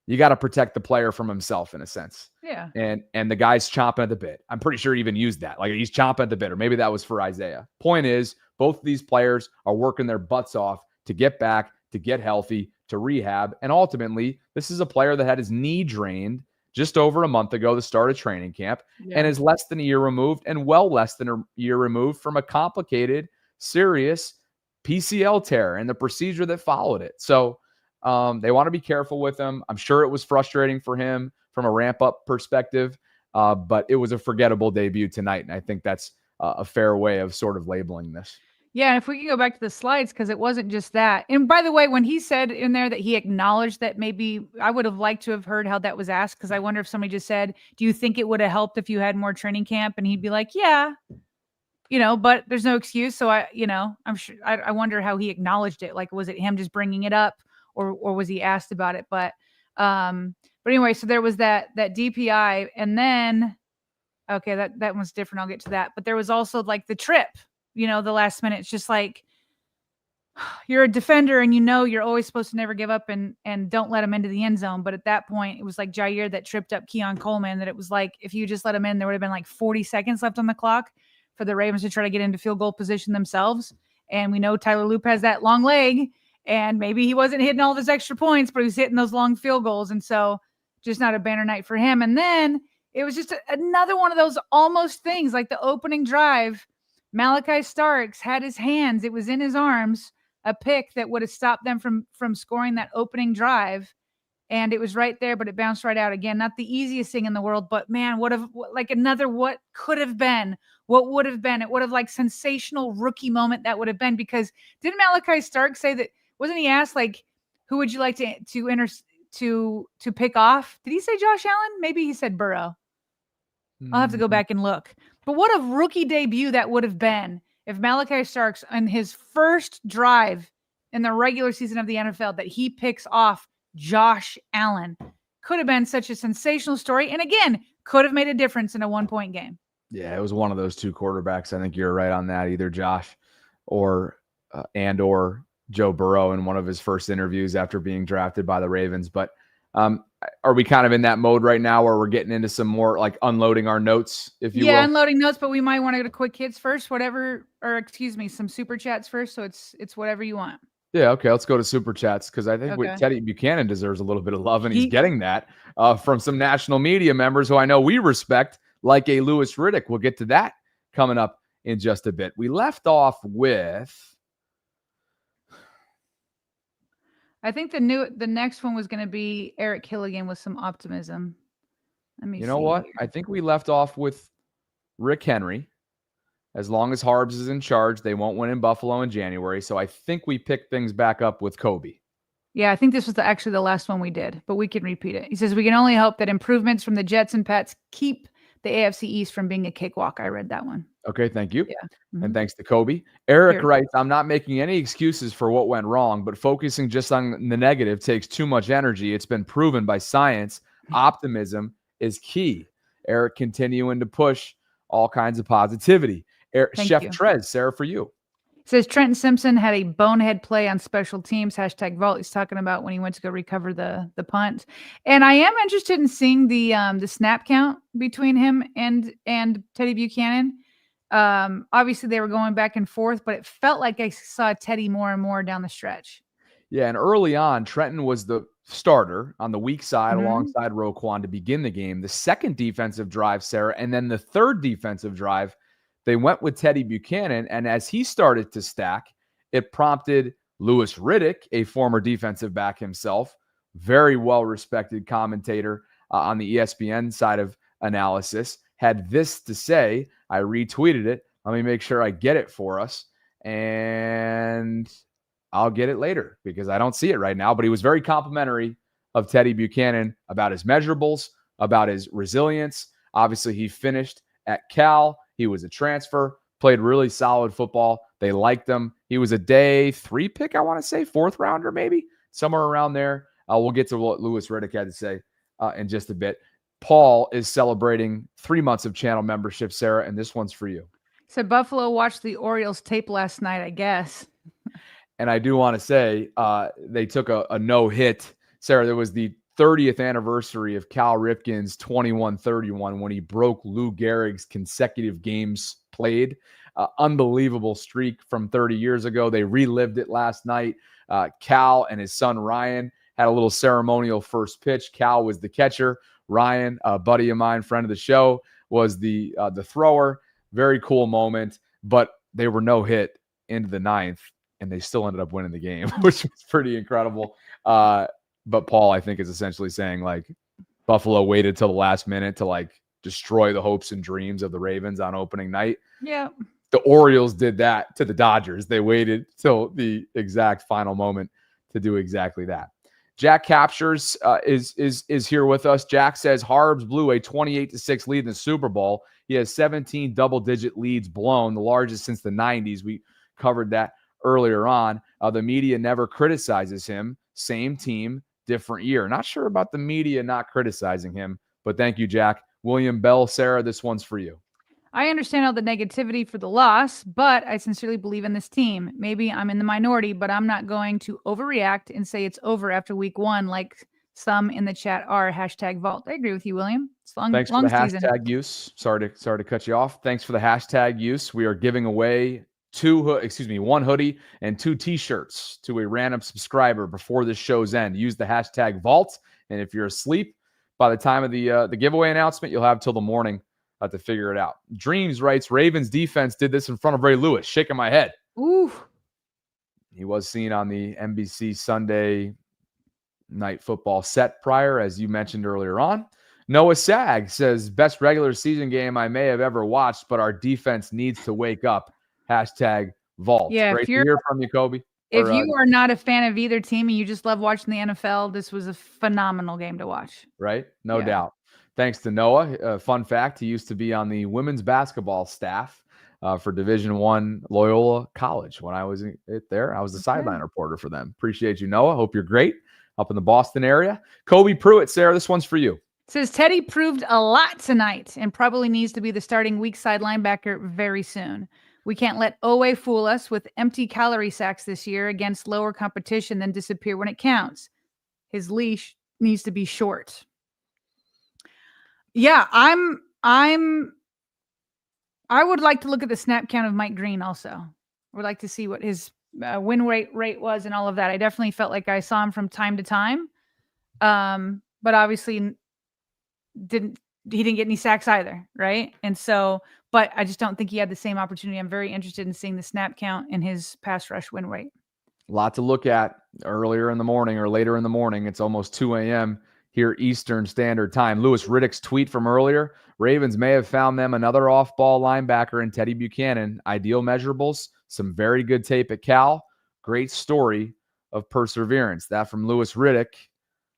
you got to protect the player from himself in a sense. Yeah. And the guy's chomping at the bit. I'm pretty sure he even used that. Like he's chomping at the bit, or maybe that was for Isaiah. Point is, both of these players are working their butts off to get back, to get healthy, to rehab. And ultimately, this is a player that had his knee drained just over a month ago, the start of training camp, and is less than a year removed, and well less than a year removed from a complicated, serious PCL tear and the procedure that followed it. So they want to be careful with him. I'm sure it was frustrating for him from a ramp-up perspective, but it was a forgettable debut tonight, and I think that's a fair way of sort of labeling this. Yeah, and if we can go back to the slides, because it wasn't just that. And by the way, when he said in there that he acknowledged that maybe I would have liked to have heard how that was asked, because I wonder if somebody just said, do you think it would have helped if you had more training camp? And he'd be like, yeah, but there's no excuse. So I'm sure, I wonder how he acknowledged it. Like, was it him just bringing it up, or was he asked about it? But anyway, so there was that DPI, and then, okay, that one's different. I'll get to that. But there was also like the trip. The last minute, it's just like, you're a defender and you're always supposed to never give up and don't let him into the end zone. But at that point, it was like Jair that tripped up Keon Coleman, that it was like if you just let him in, there would have been like 40 seconds left on the clock for the Ravens to try to get into field goal position themselves. And we know Tyler Loop has that long leg, and maybe he wasn't hitting all of his extra points, but he was hitting those long field goals. And so just not a banner night for him. And then it was just another one of those almost things, like the opening drive. Malachi Starks had his hands. It was in his arms, a pick that would have stopped them from scoring that opening drive. And it was right there, but it bounced right out again. Not the easiest thing in the world, but man, what could have been, what would have been. It would have like sensational rookie moment that would have been, because didn't Malachi Starks say that, wasn't he asked like, who would you like to pick off? Did he say Josh Allen? Maybe he said Burrow. I'll have to go back and look. But what a rookie debut that would have been if Malachi Starks on his first drive in the regular season of the NFL that he picks off Josh Allen. Could have been such a sensational story. And again, could have made a difference in a 1-point game. Yeah, it was one of those two quarterbacks. I think you're right on that. Either Josh or Joe Burrow in one of his first interviews after being drafted by the Ravens. But are we kind of in that mode right now where we're getting into some more like unloading our notes, if you will? Yeah, unloading notes, but we might want to go to quick hits first, some super chats first. So it's whatever you want. Yeah, okay, let's go to super chats, because I think Teddy Buchanan deserves a little bit of love, and he's getting that from some national media members who I know we respect, like a Louis Riddick. We'll get to that coming up in just a bit. We left off with... I think the next one was going to be Eric Hilligan with some optimism. You know what? I think we left off with Rick Henry. As long as Harbs is in charge, they won't win in Buffalo in January. So I think we picked things back up with Kobe. Yeah, I think this was actually the last one we did, but we can repeat it. He says, we can only hope that improvements from the Jets and Pats keep the AFC East from being a cakewalk. I read that one. Okay, thank you. Yeah. Mm-hmm. And thanks to Kobe. Eric writes, I'm not making any excuses for what went wrong, but focusing just on the negative takes too much energy. It's been proven by science. Optimism is key. Eric continuing to push all kinds of positivity. Chef Trez, Sarah, for you. Says Trenton Simpson had a bonehead play on special teams. #Vault. He's talking about when he went to go recover the punt. And I am interested in seeing the snap count between him and Teddy Buchanan. Obviously they were going back and forth, but it felt like I saw Teddy more and more down the stretch. Yeah, and early on, Trenton was the starter on the weak side alongside Roquan to begin the game. The second defensive drive, Sarah, and then the third defensive drive, they went with Teddy Buchanan, and as he started to stack, it prompted Louis Riddick, a former defensive back himself, very well-respected commentator on the ESPN side of analysis, had this to say. I retweeted it. Let me make sure I get it for us, and I'll get it later because I don't see it right now, but he was very complimentary of Teddy Buchanan about his measurables, about his resilience. Obviously, he finished at Cal. He was a transfer, played really solid football. They liked him. He was a day 3 pick, I want to say, 4th rounder maybe, somewhere around there. We'll get to what Louis Riddick had to say in just a bit. Paul is celebrating 3 months of channel membership, Sarah, and this one's for you. So Buffalo watched the Orioles tape last night, I guess. And I do want to say they took a no-hit. Sarah, there was the 30th anniversary of Cal Ripken's 21-31 when he broke Lou Gehrig's consecutive games played. Unbelievable streak from 30 years ago. They relived it last night. Cal and his son Ryan had a little ceremonial first pitch. Cal was the catcher. Ryan, a buddy of mine, friend of the show, was the thrower. Very cool moment. But they were no hit into the 9th, and they still ended up winning the game, which was pretty incredible. But Paul, I think, is essentially saying, like, Buffalo waited till the last minute to, like, destroy the hopes and dreams of the Ravens on opening night. Yeah. The Orioles did that to the Dodgers. They waited till the exact final moment to do exactly that. Jack Captures is here with us. Jack says Harbs blew a 28-6 lead in the Super Bowl. He has 17 double-digit leads blown, the largest since the 90s. We covered that earlier on. The media never criticizes him. Same team, different year. Not sure about the media not criticizing him, but thank you, Jack. William Bell, Sarah, this one's for you. I understand all the negativity for the loss, but I sincerely believe in this team. Maybe I'm in the minority, but I'm not going to overreact and say it's over after week 1 like some in the chat are. #Vault. I agree with you, William. It's long Thanks for the season. hashtag use. Sorry to cut you off. Thanks for the hashtag use. We are giving away one hoodie and 2 t-shirts to a random subscriber before this show's end. Use the hashtag Vault, and if you're asleep by the time of the giveaway announcement, you'll have till the morning to figure it out. Dreams writes, Ravens defense did this in front of Ray Lewis. Shaking my head. Ooh. He was seen on the NBC Sunday Night Football set prior, as you mentioned earlier on. Noah Sag says, best regular season game I may have ever watched, but our defense needs to wake up. #Vault. Yeah, Great to hear from you, Kobe. If you are not a fan of either team and you just love watching the NFL, this was a phenomenal game to watch. Right? No doubt. Thanks to Noah. Fun fact, he used to be on the women's basketball staff for Division I Loyola College. When I was there, I was the sideline reporter for them. Appreciate you, Noah. Hope you're great up in the Boston area. Kobe Pruitt, Sarah, this one's for you. Says Teddy proved a lot tonight and probably needs to be the starting weak side linebacker very soon. We can't let Owe fool us with empty calorie sacks this year against lower competition, then disappear when it counts. His leash needs to be short. Yeah, I would like to look at the snap count of Mike Green also. I would like to see what his win rate was and all of that. I definitely felt like I saw him from time to time. But obviously he didn't get any sacks either, right? And so, but I just don't think he had the same opportunity. I'm very interested in seeing the snap count and his pass rush win rate. A lot to look at earlier in the morning or later in the morning. It's almost 2 a.m. here Eastern Standard Time. Louis Riddick's tweet from earlier, Ravens may have found them another off-ball linebacker in Teddy Buchanan. Ideal measurables, some very good tape at Cal. Great story of perseverance. That from Louis Riddick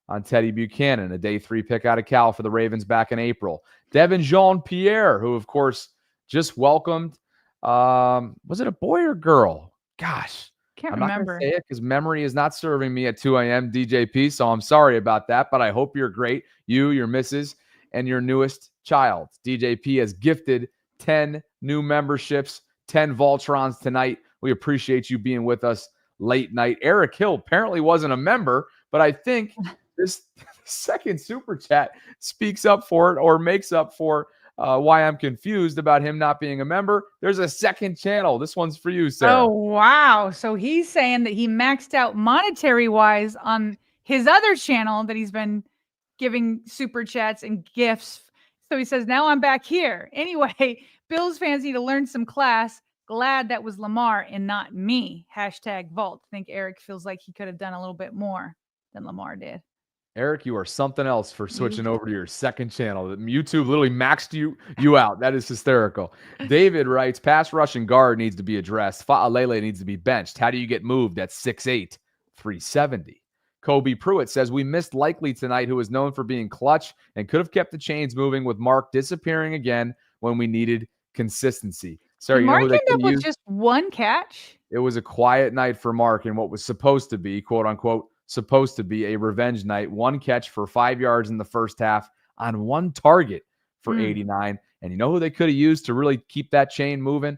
on Teddy Buchanan, a day 3 pick out of Cal for the Ravens back in April. Devin Jean-Pierre, who, of course, just welcomed, was it a boy or girl? Gosh. Can't I'm remember. not going to say it because memory is not serving me at 2 a.m. DJP, so I'm sorry about that, but I hope you're great. You, your missus, and your newest child. DJP has gifted 10 new memberships, 10 Vaultrons tonight. We appreciate you being with us late night. Eric Hill apparently wasn't a member, but I think this second super chat speaks up for it or makes up for why I'm confused about him not being a member. There's a second channel. This one's for you, Sarah. Oh, wow. So he's saying that he maxed out monetary-wise on his other channel that he's been giving super chats and gifts. So he says, now I'm back here. Anyway, Bills fans need to learn some class. Glad that was Lamar and not me. #Vault. I think Eric feels like he could have done a little bit more than Lamar did. Eric, you are something else for switching over to your second channel. YouTube literally maxed you out. That is hysterical. David writes, pass rushing guard needs to be addressed. Fa'alele needs to be benched. How do you get moved at 6'8", 370? Kobe Pruitt says, we missed Likely tonight, who is known for being clutch and could have kept the chains moving with Mark disappearing again when we needed consistency. Sarah, Did you know Mark who they end up could with use? just one catch? It was a quiet night for Mark in what was supposed to be, quote unquote, supposed to be a revenge night. 1 catch for 5 yards in the first half on 1 target for 89. And you know who they could have used to really keep that chains moving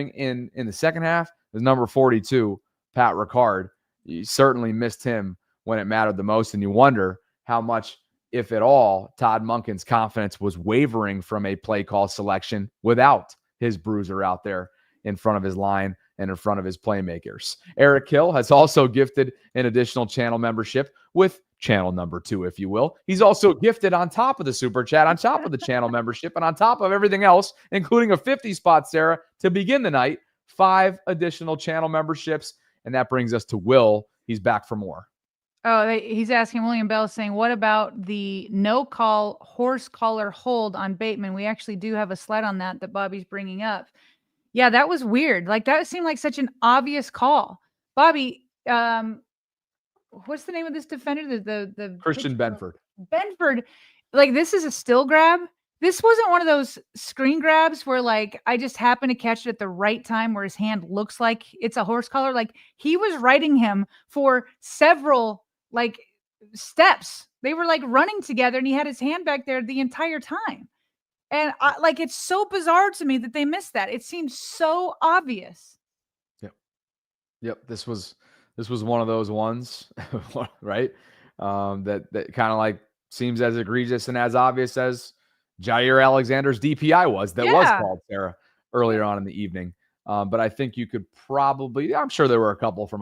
in the second half? It was number 42, Pat Ricard. You certainly missed him when it mattered the most. And you wonder how much, if at all, Todd Monken's confidence was wavering from a play call selection without his bruiser out there in front of his line and in front of his playmakers. Eric Hill has also gifted an additional channel membership with channel number 2, if you will. He's also gifted on top of the super chat, on top of the channel membership, and on top of everything else, including a 50 spot, Sarah, to begin the night, 5 additional channel memberships. And that brings us to Will. He's back for more. Oh, he's asking William Bell, saying, what about the no-call horse collar hold on Bateman? We actually do have a slide on that Bobby's bringing up. Yeah, that was weird. Like, that seemed like such an obvious call. Bobby, what's the name of this defender? The Christian Benford. Benford, like, this is a still grab. This wasn't one of those screen grabs where, like, I just happened to catch it at the right time where his hand looks like it's a horse collar. Like, he was riding him for several, like, steps. They were, like, running together, and he had his hand back there the entire time. And it's so bizarre to me that they missed that. It seems so obvious. Yep. This was one of those ones, right? That kind of like seems as egregious and as obvious as Jair Alexander's DPI was called, Sarah, earlier on in the evening. But I think you could probably, I'm sure there were a couple from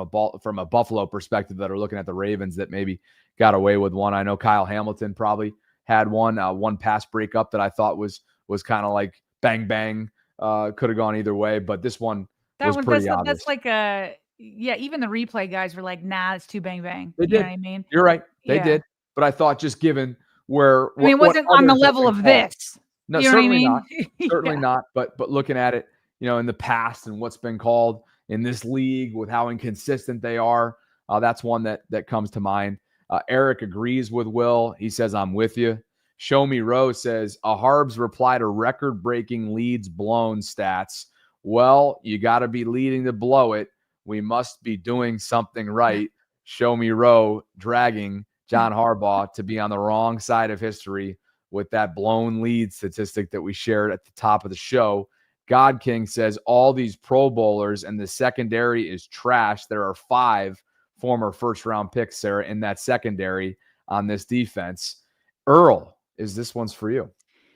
a Buffalo perspective that are looking at the Ravens that maybe got away with one. I know Kyle Hamilton probably had one pass breakup that I thought was kind of like bang, bang, could have gone either way. But this one was pretty obvious. That's like even the replay guys were like, nah, it's too bang, bang. They you did. know what I mean? You're right. They did. But I thought just given where it wasn't on the level of this. No, you know certainly what I mean? not. Certainly not. But looking at it, in the past and what's been called in this league with how inconsistent they are, that's one that comes to mind. Eric agrees with Will. He says, I'm with you. Show Me Rose says, a Harb's reply to record-breaking leads blown stats. Well, you got to be leading to blow it. We must be doing something right. Show Me Row dragging John Harbaugh to be on the wrong side of history with that blown lead statistic that we shared at the top of the show. God King says all these Pro Bowlers and the secondary is trash. There are 5 former first-round picks, Sarah, in that secondary on this defense. Earl, this one's for you.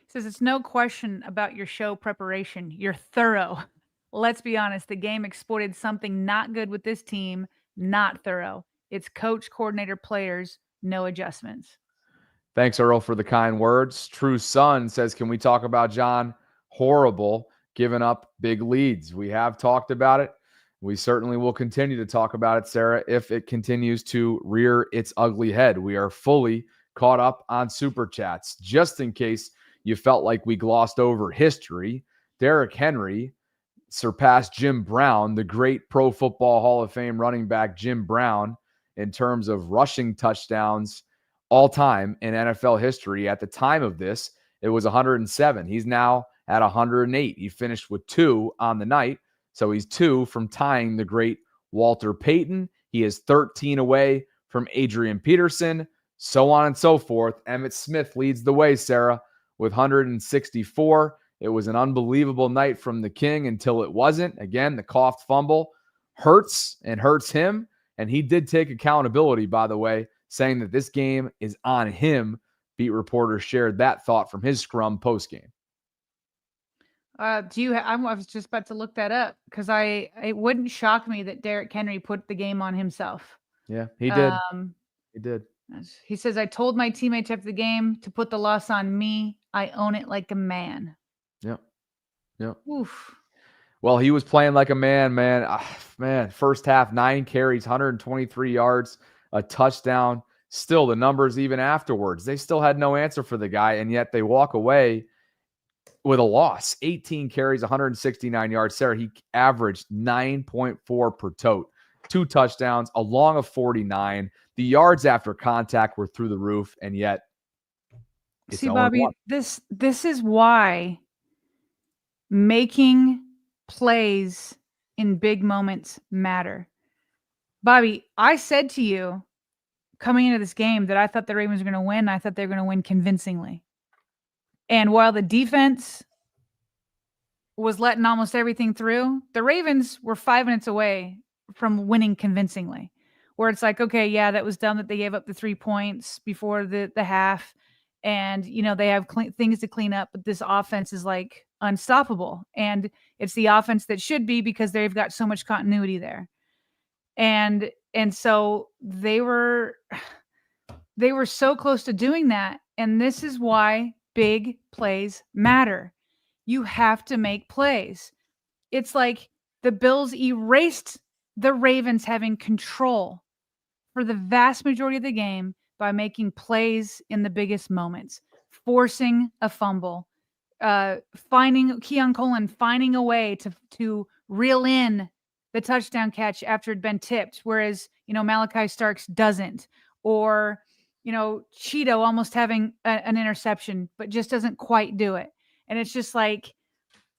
Says it's no question about your show preparation. You're thorough. Let's be honest. The game exploited something not good with this team. Not thorough. It's coach, coordinator, players, no adjustments. Thanks, Earl, for the kind words. True Son says, can we talk about John Horrible giving up big leads? We have talked about it. We certainly will continue to talk about it, Sarah, if it continues to rear its ugly head. We are fully caught up on Super Chats. Just in case you felt like we glossed over history, Derrick Henry surpassed Jim Brown, the great Pro Football Hall of Fame running back Jim Brown, in terms of rushing touchdowns all time in NFL history. At the time of this, it was 107. He's now at 108. He finished with 2 on the night, so he's 2 from tying the great Walter Payton. He is 13 away from Adrian Peterson, so on and so forth. Emmitt Smith leads the way, Sarah, with 164. It was an unbelievable night from the King until it wasn't. Again, the coughed fumble hurts him, and he did take accountability, by the way, saying that this game is on him. Beat reporter shared that thought from his scrum postgame. I was just about to look that up because it wouldn't shock me that Derrick Henry put the game on himself. Yeah, he did. He did. He says, I told my teammates after the game to put the loss on me. I own it like a man. Yep. Oof. Well, he was playing like a man, man. First half, 9 carries, 123 yards, a touchdown. Still, the numbers even afterwards, they still had no answer for the guy, and yet they walk away with a loss. 18 carries, 169 yards. Sarah, he averaged 9.4 per tote, 2 touchdowns, a long of 49. The yards after contact were through the roof, and yet see, Bobby, this is why making plays in big moments matter. Bobby, I said to you coming into this game that I thought the Ravens were going to win. I thought they were going to win convincingly. And while the defense was letting almost everything through, the Ravens were 5 minutes away from winning convincingly. Where it's like, okay, yeah, that was dumb that they gave up the 3 points before the half. And, they have things to clean up, but this offense is like unstoppable. And it's the offense that should be because they've got so much continuity there. And so they were so close to doing that. And this is why big plays matter. You have to make plays. It's like the Bills erased the Ravens having control for the vast majority of the game by making plays in the biggest moments, forcing a fumble, finding Keon Coleman, finding a way to reel in the touchdown catch after it'd been tipped, whereas, Malachi Starks doesn't, or, Cheeto almost having an interception, but just doesn't quite do it. And it's just like,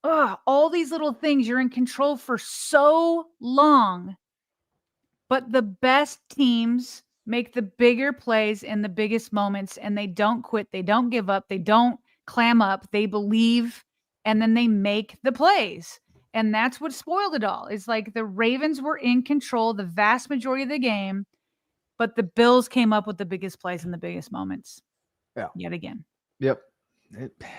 all these little things, you're in control for so long, but the best teams make the bigger plays in the biggest moments, and they don't quit. They don't give up. They don't clam up, they believe, and then they make the plays. And that's what spoiled it all. It's like the Ravens were in control the vast majority of the game, but the Bills came up with the biggest plays and the biggest moments. Yeah. Yet again. Yep.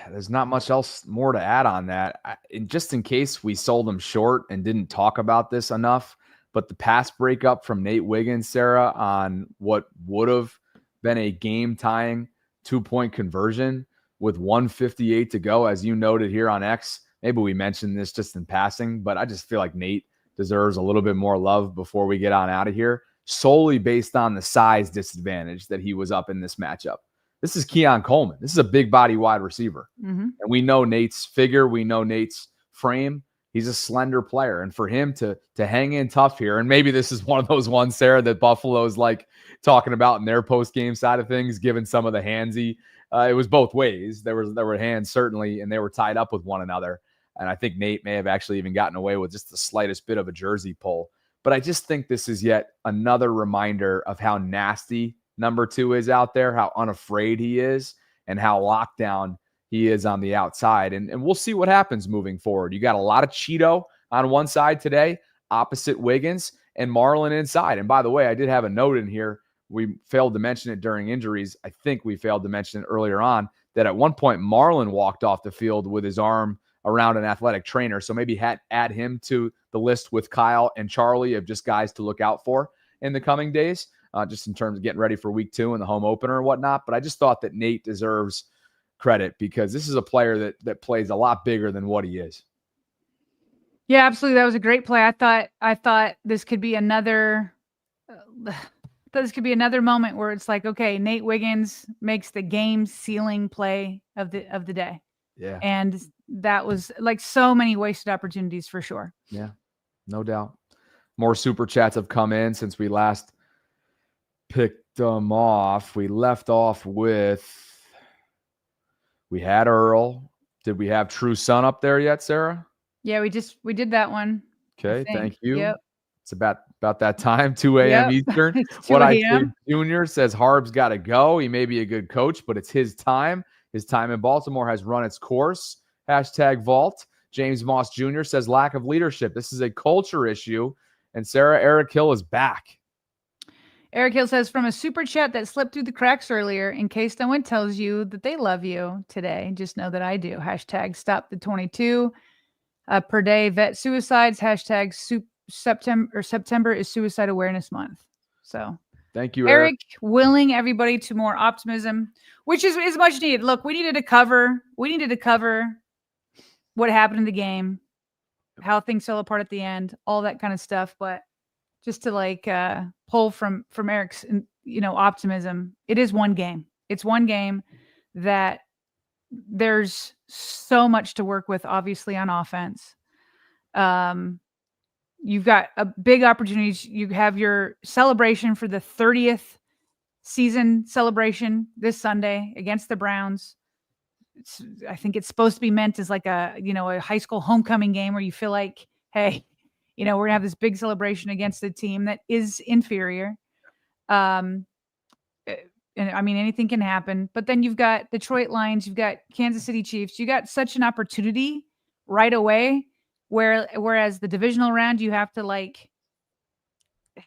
There's not much else more to add on that. Just in case we sold them short and didn't talk about this enough, but the pass breakup from Nate Wiggins, Sarah, on what would have been a game-tying 2-point conversion with 1:58 to go, as you noted here on X. Maybe we mentioned this just in passing, but I just feel like Nate deserves a little bit more love before we get on out of here, solely based on the size disadvantage that he was up in this matchup. This is Keon Coleman. This is a big body wide receiver. And we know Nate's figure. We know Nate's frame. He's a slender player. And for him to hang in tough here, and maybe this is one of those ones, Sarah, that Buffalo's like talking about in their post-game side of things, given some of the handsy. It was both ways. There were hands, certainly, and they were tied up with one another. And I think Nate may have actually even gotten away with just the slightest bit of a jersey pull. But I just think this is yet another reminder of how nasty number 2 is out there, how unafraid he is, and how locked down he is on the outside. And we'll see what happens moving forward. You got a lot of Cheeto on one side today, opposite Wiggins, and Marlon inside. And by the way, I did have a note in here. We failed to mention it during injuries. I think we failed to mention it earlier on, that at one point Marlon walked off the field with his arm around an athletic trainer. So maybe add him to the list with Kyle and Charlie of just guys to look out for in the coming days. Just in terms of getting ready for week 2 and the home opener and whatnot. But I just thought that Nate deserves credit because this is a player that plays a lot bigger than what he is. Yeah, absolutely. That was a great play. I thought this could be another moment where it's like, okay, Nate Wiggins makes the game sealing play of the day. Yeah. And that was like so many wasted opportunities for sure. Yeah, no doubt. More super chats have come in since we last picked them off. We left off with, we had Earl. Did we have True Sun up there yet, Sarah? Yeah, we did that one. Okay, thank you. Yep. It's about that time, 2 a.m. Eastern. It's 2 What I a.m. think Junior says Harb's got to go. He may be a good coach, but it's his time. His time in Baltimore has run its course. #Vault. James Moss Jr. says lack of leadership. This is a culture issue. And Sarah, Eric Hill is back. Eric Hill says, from a super chat that slipped through the cracks earlier, in case no one tells you that they love you today, just know that I do. #stop the 22 per day vet suicides. September is Suicide Awareness Month. So thank you, Eric, willing everybody to more optimism, which is much needed. Look, we needed to cover what happened in the game, how things fell apart at the end, all that kind of stuff. But just to pull from Eric's, optimism. It is one game. It's one game that there's so much to work with, obviously, on offense. You've got a big opportunities. You have your celebration for the 30th season celebration this Sunday against the Browns. I think it's supposed to be meant as like a high school homecoming game where you feel like, hey, we're going to have this big celebration against a team that is inferior. And I mean, anything can happen. But then you've got Detroit Lions, you've got Kansas City Chiefs. You got such an opportunity right away, whereas the divisional round, you have to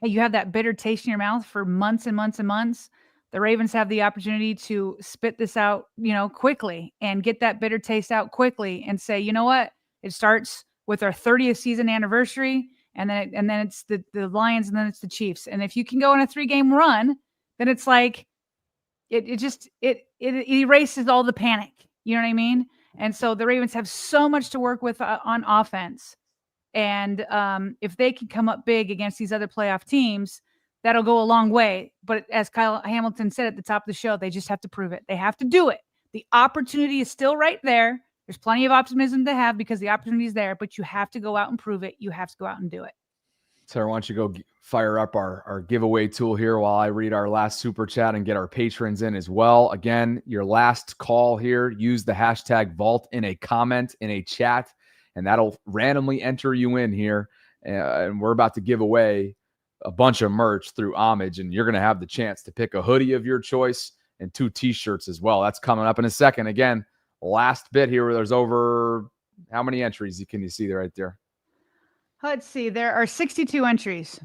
you have that bitter taste in your mouth for months and months and months. The Ravens have the opportunity to spit this out, quickly and get that bitter taste out quickly and say, you know what? It starts with our 30th season anniversary, and then it's the Lions, and then it's the Chiefs. And if you can go on a 3-game run, then it's like it erases all the panic. You know what I mean? And so the Ravens have so much to work with on offense. And if they can come up big against these other playoff teams, that'll go a long way. But as Kyle Hamilton said at the top of the show, they just have to prove it. They have to do it. The opportunity is still right there. There's plenty of optimism to have because the opportunity is there, but you have to go out and prove it. You have to go out and do it. Sarah, why don't you go fire up our giveaway tool here while I read our last super chat and get our patrons in as well. Again, your last call here, use the #Vault in a comment, in a chat, and that'll randomly enter you in here. And we're about to give away a bunch of merch through Homage, and you're going to have the chance to pick a hoodie of your choice and 2 t-shirts as well. That's coming up in a second. Again, last bit here. There's over how many entries can you see there right there? Let's see. There are 62 entries.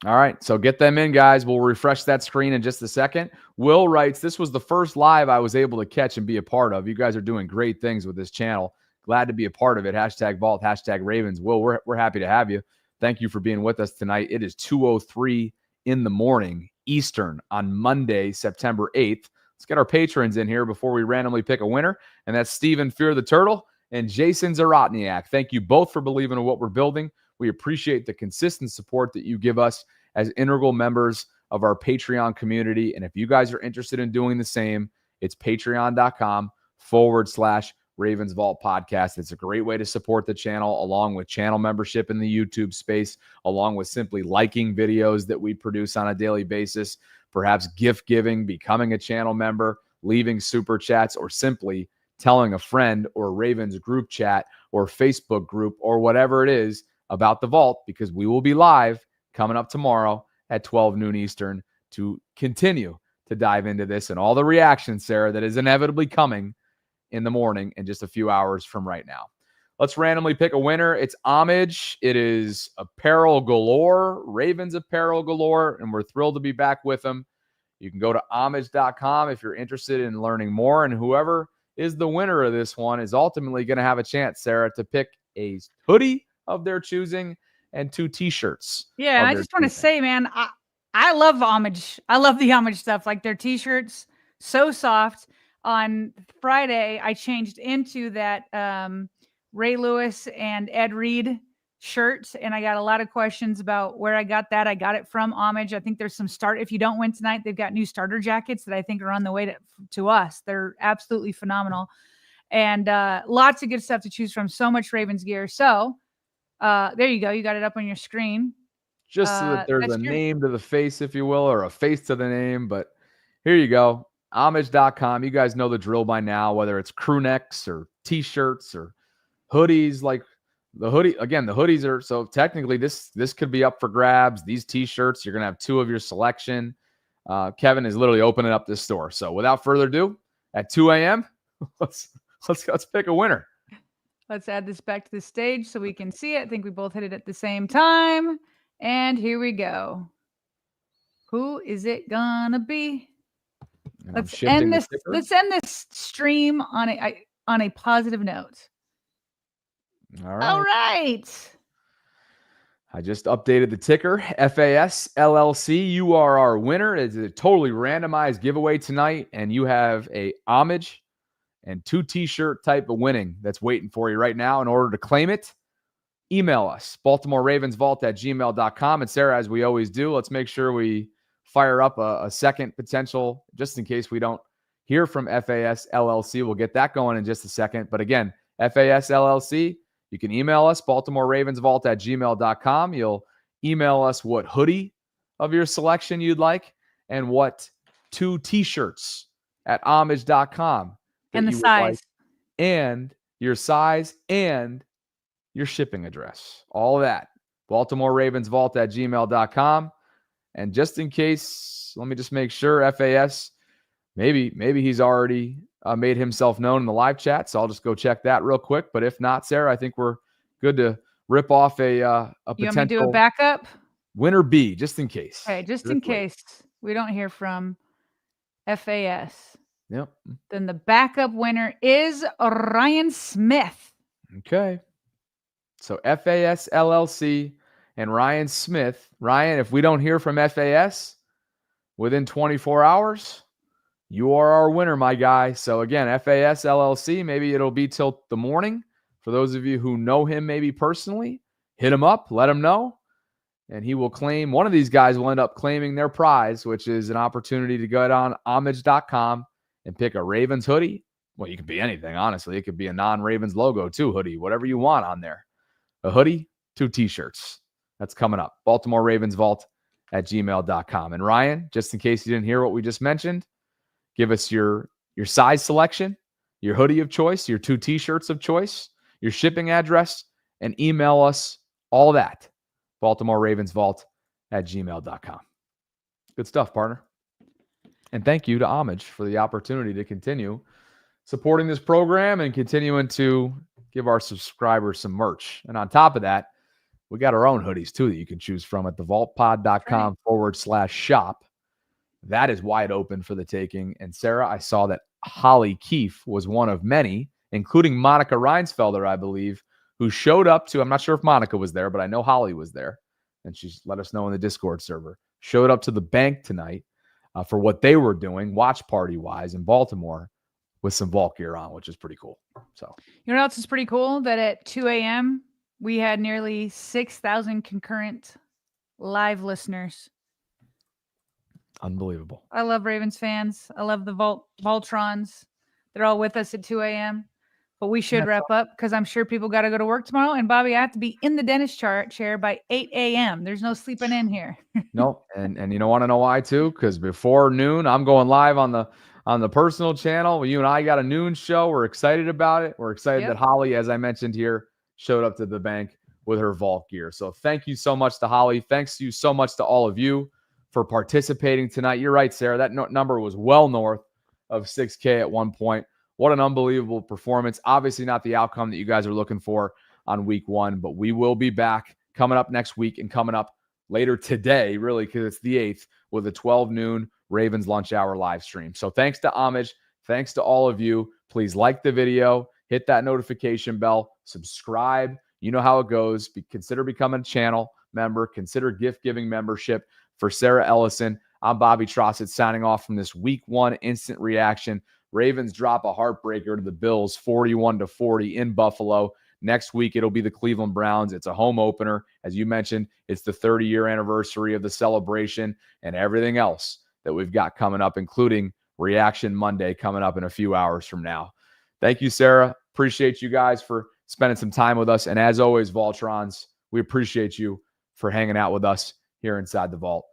All right, so get them in, guys. We'll refresh that screen in just a second. Will writes, this was the first live I was able to catch and be a part of. You guys are doing great things with this channel. Glad to be a part of it. Hashtag Vault, hashtag Ravens. Will, we're happy to have you. Thank you for being with us tonight. It is 2:03 in the morning Eastern on Monday, September 8th. Let's get our patrons in here before we randomly pick a winner, and that's Steven Fear the Turtle and Jason Zarotniak. Thank you both for believing in what we're building. We appreciate the consistent support that you give us as integral members of our Patreon community. And if you guys are interested in doing the same, it's patreon.com/Ravens Vault podcast. It's a great way to support the channel, along with channel membership in the YouTube space, along with simply liking videos that we produce on a daily basis, perhaps gift giving, becoming a channel member, leaving super chats, or simply telling a friend or Ravens group chat or Facebook group or whatever it is about the Vault, because we will be live coming up tomorrow at 12 noon Eastern to continue to dive into this and all the reactions, Sarah, that is inevitably coming in the morning in just a few hours from right now. Let's randomly pick a winner. It's homage. It is apparel galore, Ravens apparel galore, and we're thrilled to be back with them. You can go to homage.com if you're interested in learning more, and whoever is the winner of this one is ultimately going to have a chance, Sarah, to pick a hoodie of their choosing and 2 t-shirts. Yeah, and I just want to say, man, I love homage. I love the homage stuff, like their t-shirts, so soft. On Friday, I changed into that Ray Lewis and Ed Reed shirt, and I got a lot of questions about where I got that. I got it from Homage. I think there's some if you don't win tonight, they've got new starter jackets that I think are on the way to us. They're absolutely phenomenal, and lots of good stuff to choose from. So much Ravens gear. So there you go. You got it up on your screen. Just so that there's a name to the face, if you will, or a face to the name. But here you go. Homage.com. You guys know the drill by now, whether it's crew necks or t-shirts or hoodies. Like the hoodie, again, the hoodies are, so technically this could be up for grabs. These t-shirts, you're going to have 2 of your selection. Kevin is literally opening up this store. So without further ado, at 2 a.m., let's pick a winner. Let's add this back to the stage so we can see it. I think we both hit it at the same time. And here we go. Who is it gonna be? Let's end this stream on a positive note. All right. All right. I just updated the ticker. FAS LLC. You are our winner. It's a totally randomized giveaway tonight, and you have a homage and 2 t-shirt type of winning that's waiting for you right now. In order to claim it, email us, BaltimoreRavensVault@gmail.com. And Sarah, as we always do, let's make sure we fire up a second potential, just in case we don't hear from FAS LLC. We'll get that going in just a second. But again, FAS LLC, you can email us, BaltimoreRavensVault@gmail.com. You'll email us what hoodie of your selection you'd like and what 2 t-shirts at homage.com. And the size. Like, and your size and your shipping address. All of that. BaltimoreRavensVault@gmail.com. And just in case, let me just make sure FAS, maybe he's already made himself known in the live chat. So I'll just go check that real quick. But if not, Sarah, I think we're good to rip off a potential. You want me to do a backup? Winner B, just in case. Okay, just in case we don't hear from FAS. Yep. Then the backup winner is Ryan Smith. Okay. So FAS LLC and Ryan Smith. Ryan, if we don't hear from FAS within 24 hours, you are our winner, my guy. So again, FAS LLC, maybe it'll be till the morning. For those of you who know him maybe personally, hit him up, let him know, and he will claim, one of these guys will end up claiming their prize, which is an opportunity to go on homage.com and pick a Ravens hoodie. Well, you could be anything, honestly. It could be a non-Ravens logo too hoodie, whatever you want on there. A hoodie, 2 t-shirts. That's coming up. BaltimoreRavensVault@gmail.com. And Ryan, just in case you didn't hear what we just mentioned, give us your size selection, your hoodie of choice, your 2 t-shirts of choice, your shipping address, and email us all that. BaltimoreRavensVault@gmail.com. Good stuff, partner. And thank you to Homage for the opportunity to continue supporting this program and continuing to give our subscribers some merch. And on top of that, we got our own hoodies too that you can choose from at thevaultpod.com/shop. That is wide open for the taking. And Sarah, I saw that Holly Keefe was one of many, including Monica Reinsfelder, I believe, who showed up to, I'm not sure if Monica was there, but I know Holly was there. And she's let us know in the Discord server, showed up to the bank tonight for what they were doing, watch party wise in Baltimore with some Vault gear on, which is pretty cool. So, you know what else is pretty cool? That at 2 a.m., we had nearly 6,000 concurrent live listeners. Unbelievable. I love Ravens fans. I love the Voltrons. They're all with us at 2 a.m. But we should wrap up because I'm sure people got to go to work tomorrow. And Bobby, I have to be in the dentist chair by 8 a.m. There's no sleeping in here. No, and you don't want to know why too? Because before noon, I'm going live on the personal channel. You and I got a noon show. We're excited about it. We're excited that Holly, as I mentioned here, showed up to the bank with her Vault gear. So thank you so much to Holly. Thanks to you so much to all of you for participating tonight. You're right, Sarah. That number was well north of 6K at one point. What an unbelievable performance. Obviously not the outcome that you guys are looking for on week 1, but we will be back coming up next week and coming up later today, really, because it's the 8th with a 12 noon Ravens lunch hour live stream. So thanks to Homage. Thanks to all of you. Please like the video, hit that notification bell, subscribe. You know how it goes. Consider becoming a channel member. Consider gift-giving membership. For Sarah Ellison, I'm Bobby Trossett signing off from this week 1 instant reaction. Ravens drop a heartbreaker to the Bills 41-40 in Buffalo. Next week, it'll be the Cleveland Browns. It's a home opener. As you mentioned, it's the 30-year anniversary of the celebration and everything else that we've got coming up, including Reaction Monday coming up in a few hours from now. Thank you, Sarah. Appreciate you guys for spending some time with us. And as always, Voltrons, we appreciate you for hanging out with us here inside the Vault.